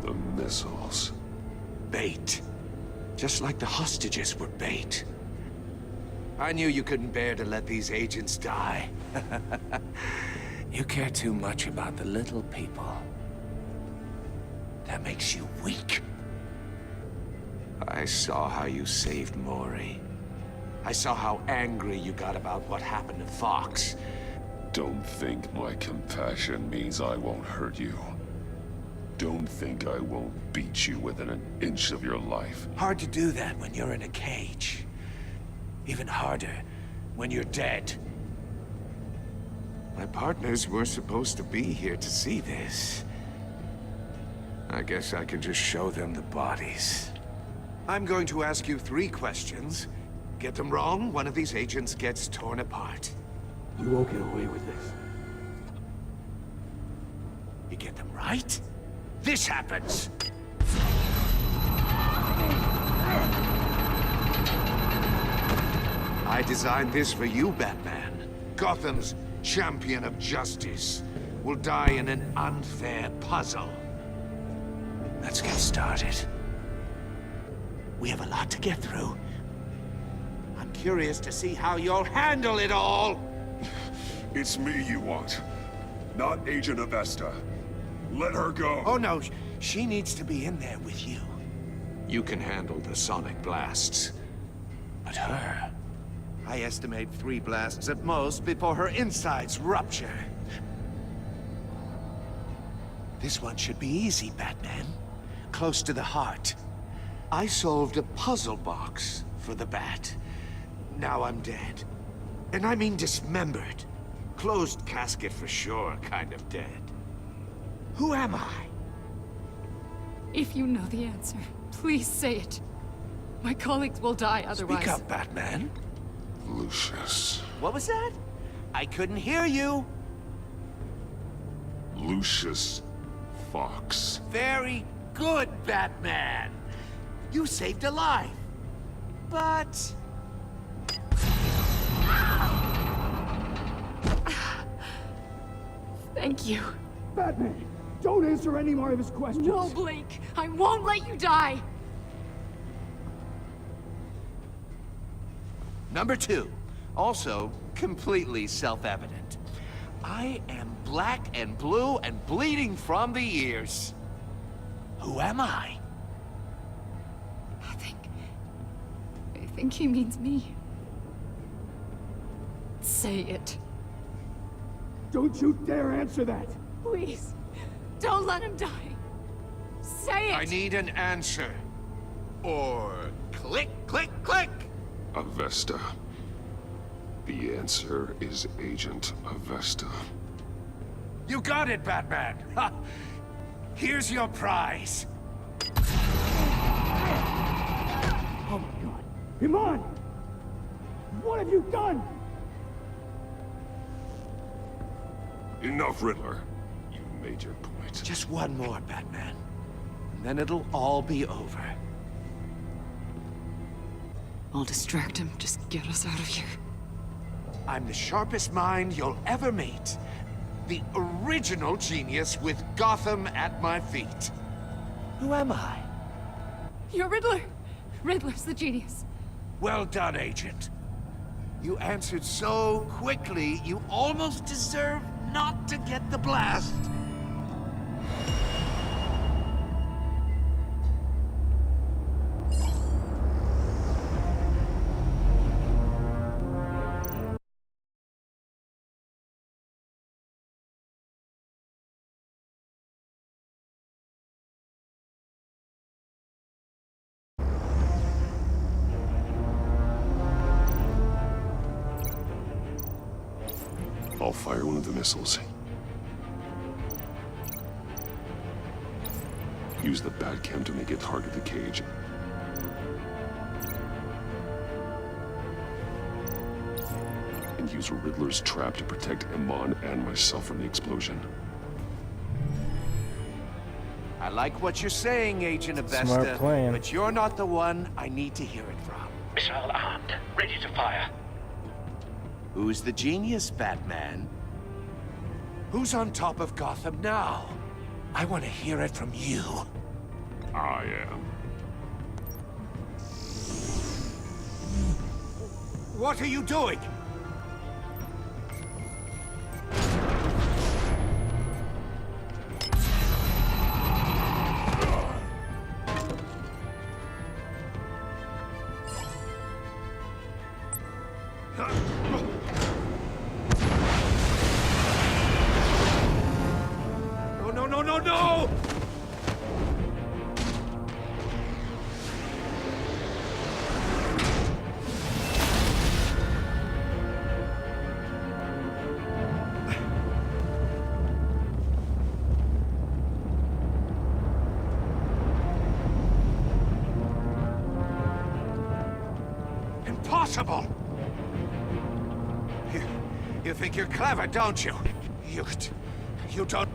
The missiles.
Bait. Just like the hostages were bait. I knew you couldn't bear to let these agents die. You care too much about the little people. That makes you weak. I saw how you saved Mori. I saw how angry you got about what happened to Fox.
Don't think my compassion means I won't hurt you. Don't think I won't beat you within an inch of your life.
Hard to do that when you're in a cage. Even harder when you're dead. My partners were supposed to be here to see this. I guess I can just show them the bodies. I'm going to ask you 3 questions. Get them wrong, one of these agents gets torn apart.
You won't get away with this.
You get them right, this happens. I designed this for you, Batman. Gotham's champion of justice will die in an unfair puzzle. Let's get started. We have a lot to get through. I'm curious to see how you'll handle it all.
It's me you want, not Agent Avesta. Let her go.
Oh no, she needs to be in there with you. You can handle the sonic blasts. But her... I estimate 3 blasts at most before her insides rupture. This one should be easy, Batman. Close to the heart. I solved a puzzle box for the Bat. Now I'm dead. And I mean dismembered. Closed casket for sure, kind of dead. Who am I?
If you know the answer, please say it. My colleagues will die otherwise.
Speak up, Batman.
Lucius.
What was that? I couldn't hear you.
Lucius Fox.
Very good, Batman. You saved a life. But...
Thank you.
Batman, don't answer any more of his questions.
No, Blake. I won't let you die.
Number 2, also completely self-evident. I am black and blue and bleeding from the ears. Who am I?
I think he means me. Say it.
Don't you dare answer that!
Please, don't let him die. Say it!
I need an answer. Or click, click, click!
Avesta. The answer is Agent Avesta.
You got it, Batman! Ha! Here's your prize.
Oh my god. Iman! What have you done?
Enough, Riddler. You made your point.
Just one more, Batman. And then it'll all be over.
I'll distract him. Just get us out of here.
I'm the sharpest mind you'll ever meet. The original genius with Gotham at my feet. Who am I?
You're Riddler. Riddler's the genius.
Well done, Agent. You answered so quickly, you almost deserve not to get the blast.
I'll fire one of the missiles. Use the Batcam to make it target the cage. And use Riddler's trap to protect Iman and myself from the explosion.
I like what you're saying, Agent Avesta,
Smart plan.
but you're not the one I need to hear it from.
Missile armed, ready to fire.
Who's the genius, Batman? Who's on top of Gotham now? I want to hear it from you.
I am.
What are you doing? No, no, no, no, no! Impossible! You think you're clever, don't you? You don't...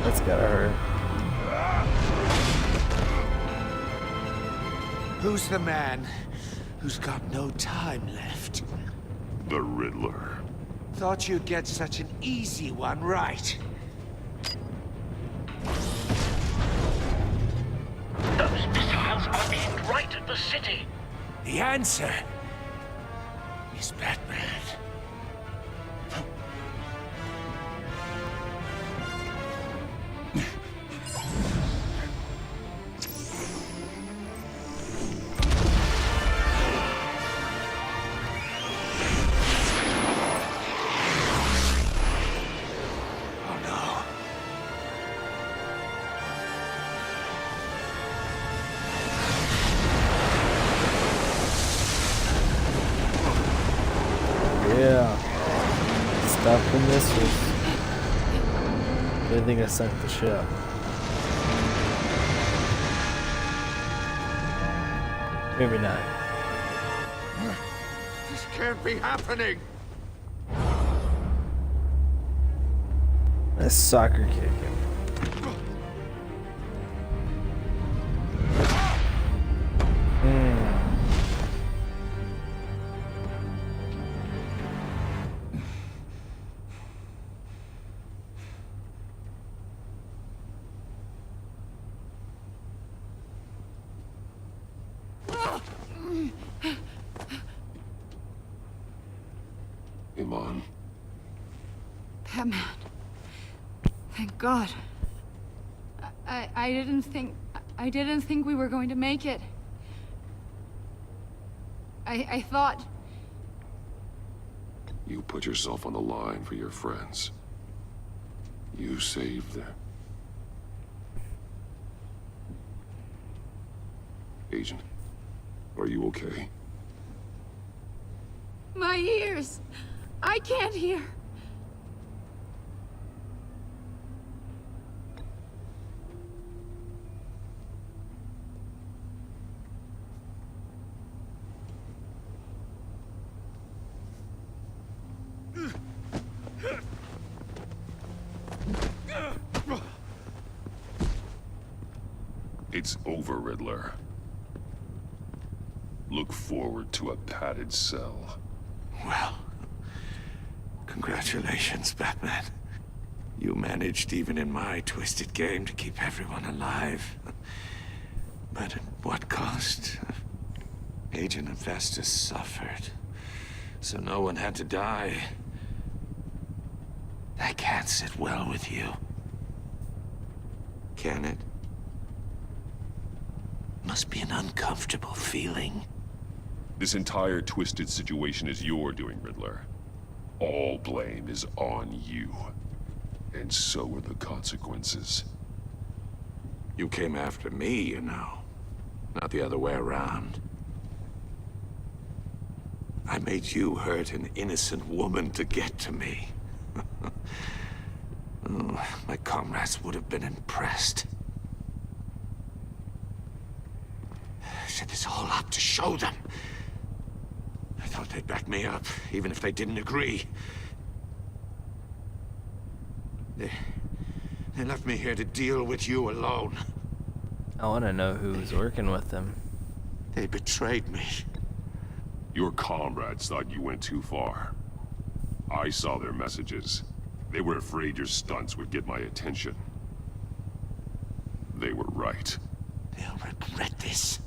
That's gotta hurt.
Who's the man who's got no time left?
The Riddler.
Thought you'd get such an easy one right.
Those missiles are aimed right at the city.
The answer is Batman.
Yeah. Stop the missiles. They think I sunk the ship. Maybe not.
This can't be happening.
A soccer kick him.
Iman.
Batman. Thank God. I didn't think we were going to make it. I thought...
You put yourself on the line for your friends. You saved them. Agent, are you okay?
My ears! I can't hear!
It's over, Riddler. Look forward to a padded cell.
Well, congratulations, Batman. You managed, even in my twisted game, to keep everyone alive. But at what cost? Agent Avesta suffered, so no one had to die. That can't sit well with you. Can it? Must be an uncomfortable feeling.
This entire twisted situation is your doing, Riddler. All blame is on you. And so are the consequences.
You came after me, you know. Not the other way around. I made you hurt an innocent woman to get to me. Oh, my comrades would have been impressed. Set this all up to show them. I thought they'd back me up, even if they didn't agree. They left me here to deal with you alone.
I want to know who's working with them.
They betrayed me.
Your comrades thought you went too far. I saw their messages. They were afraid your stunts would get my attention. They were right.
They'll regret this.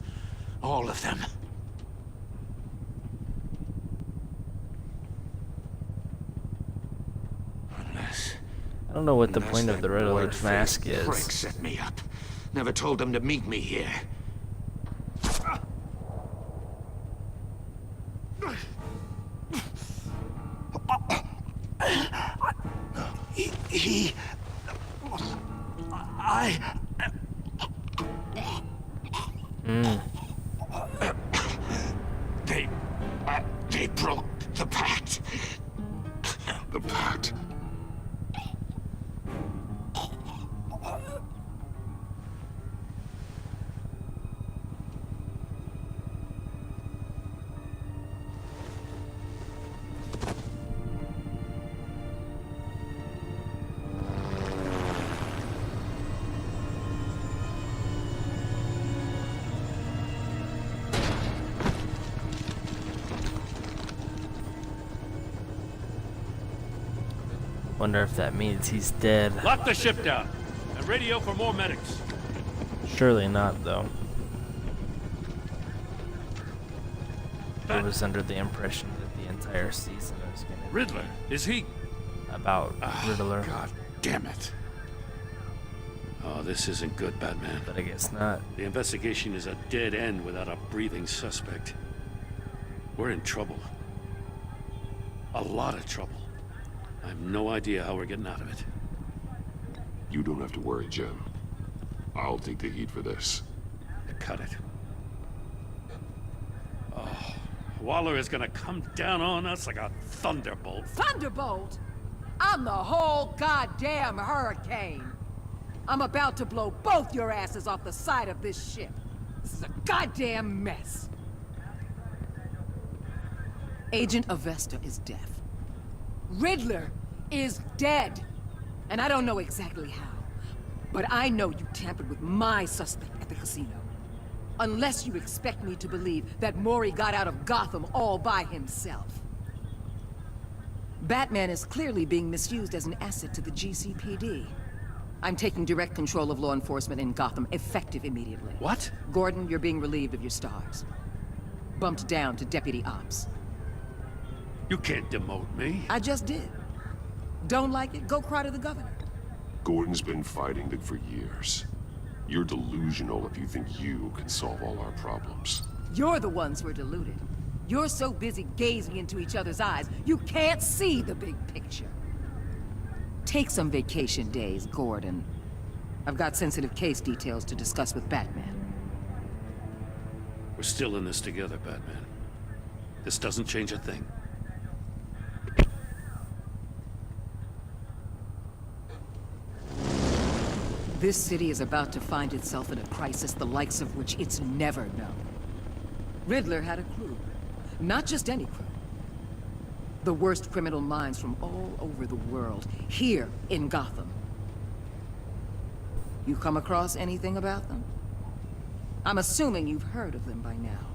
All of them. Unless...
I don't know what the point of the Riddler's mask is.
Prick set me up. Never told them to meet me here. They broke the pact.
The pact?
Wonder if that means he's dead.
Lock the ship down and radio for more medics.
Surely not, though. I was under the impression that the entire season was gonna be
Riddler, is he?
About Riddler.
God damn it. Oh, this isn't good, Batman.
But I guess not.
The investigation is a dead end without a breathing suspect. We're in trouble. A lot of trouble. I have no idea how we're getting out of it.
You don't have to worry, Jim. I'll take the heat for this.
Cut it. Oh, Waller is gonna come down on us like a thunderbolt.
Thunderbolt? I'm the whole goddamn hurricane. I'm about to blow both your asses off the side of this ship. This is a goddamn mess. Agent Avesta is deaf. Riddler is dead. And I don't know exactly how. But I know you tampered with my suspect at the casino. Unless you expect me to believe that Mori got out of Gotham all by himself. Batman is clearly being misused as an asset to the GCPD. I'm taking direct control of law enforcement in Gotham, effective immediately.
What?
Gordon, you're being relieved of your stars. Bumped down to Deputy Ops.
You can't demote me.
I just did. Don't like it? Go cry to the governor.
Gordon's been fighting it for years. You're delusional if you think you can solve all our problems.
You're the ones who are deluded. You're so busy gazing into each other's eyes, you can't see the big picture. Take some vacation days, Gordon. I've got sensitive case details to discuss with Batman.
We're still in this together, Batman. This doesn't change a thing.
This city is about to find itself in a crisis the likes of which it's never known. Riddler had a crew. Not just any crew. The worst criminal minds from all over the world, here in Gotham. You come across anything about them? I'm assuming you've heard of them by now.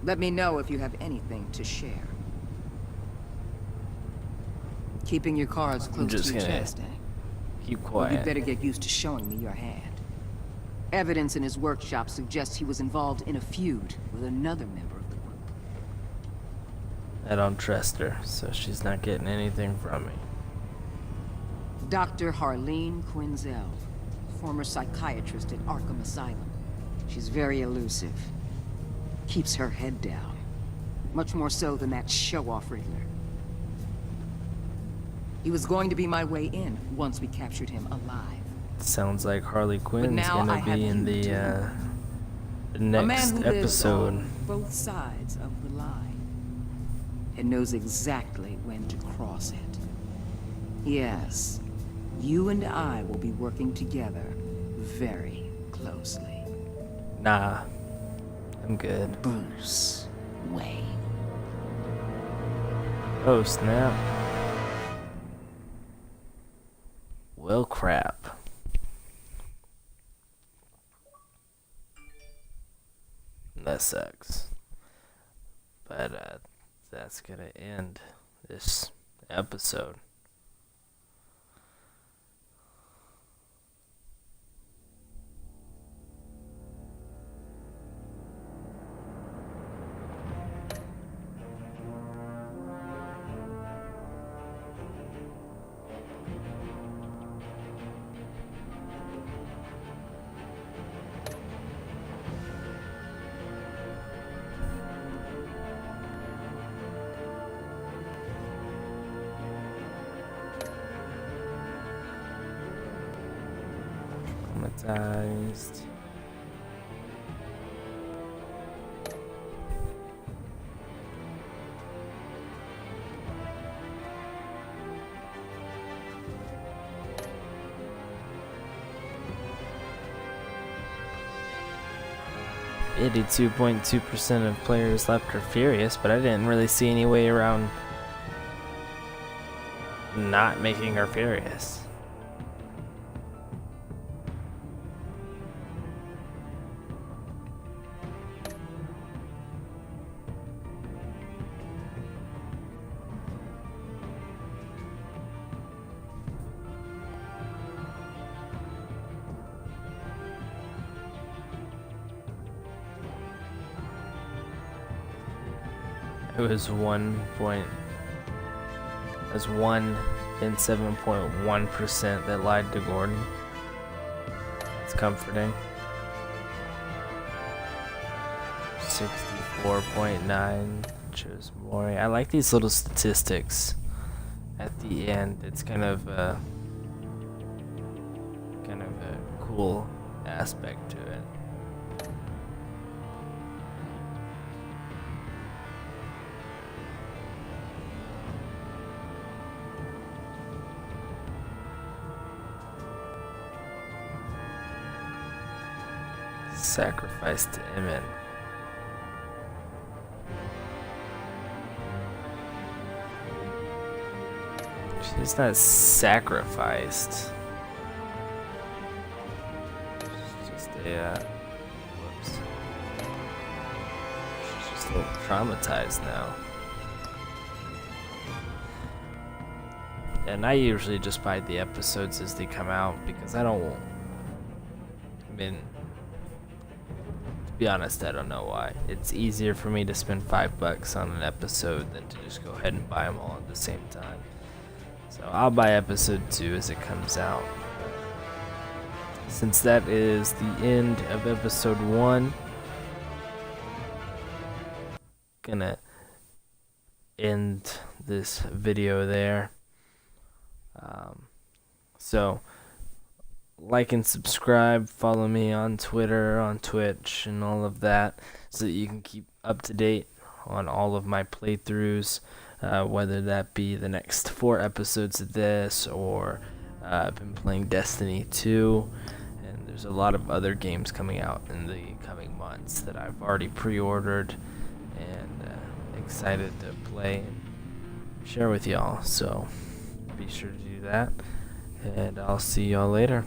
Let me know if you have anything to share. Keeping your cards close to your chest, eh?
Keep
Well,
quiet.
you'd better get used to showing me your hand. Evidence in his workshop suggests he was involved in a feud with another member of the group.
I don't trust her, so she's not getting anything from me.
Dr. Harleen Quinzel, former psychiatrist at Arkham Asylum. She's very elusive. Keeps her head down. Much more so than that show-off Riddler. He was going to be my way in once we captured him alive.
Sounds like Harley Quinn's
now
gonna
I have
be in
you to
the
a man
next
who lives
episode.
on both sides of the line and knows exactly when to cross it. Yes, you and I will be working together very closely.
Nah, I'm good.
Bruce Wayne.
Oh snap. Well, crap. That sucks. But that's gonna end this episode. Traumatized. .2% of players left are furious, but I didn't really see any way around not making her furious. It was 1 in 7.1% that lied to Gordon. It's comforting. 64.9 chose Maury. I like these little statistics at the end. It's kind of a cool aspect to it. Sacrifice to Emmett. She's not sacrificed. She's just a whoops. She's just a little traumatized now. And I usually just buy the episodes as they come out because I mean, to be honest, I don't know why. It's easier for me to spend $5 on an episode than to just go ahead and buy them all at the same time. So I'll buy episode 2 as it comes out. Since that is the end of episode 1, gonna end this video there. So like and subscribe, follow me on Twitter, on Twitch, and all of that, so that you can keep up to date on all of my playthroughs, whether that be the next 4 episodes of this, or I've been playing Destiny 2, and there's a lot of other games coming out in the coming months that I've already pre-ordered and excited to play and share with y'all. So be sure to do that, and I'll see y'all later.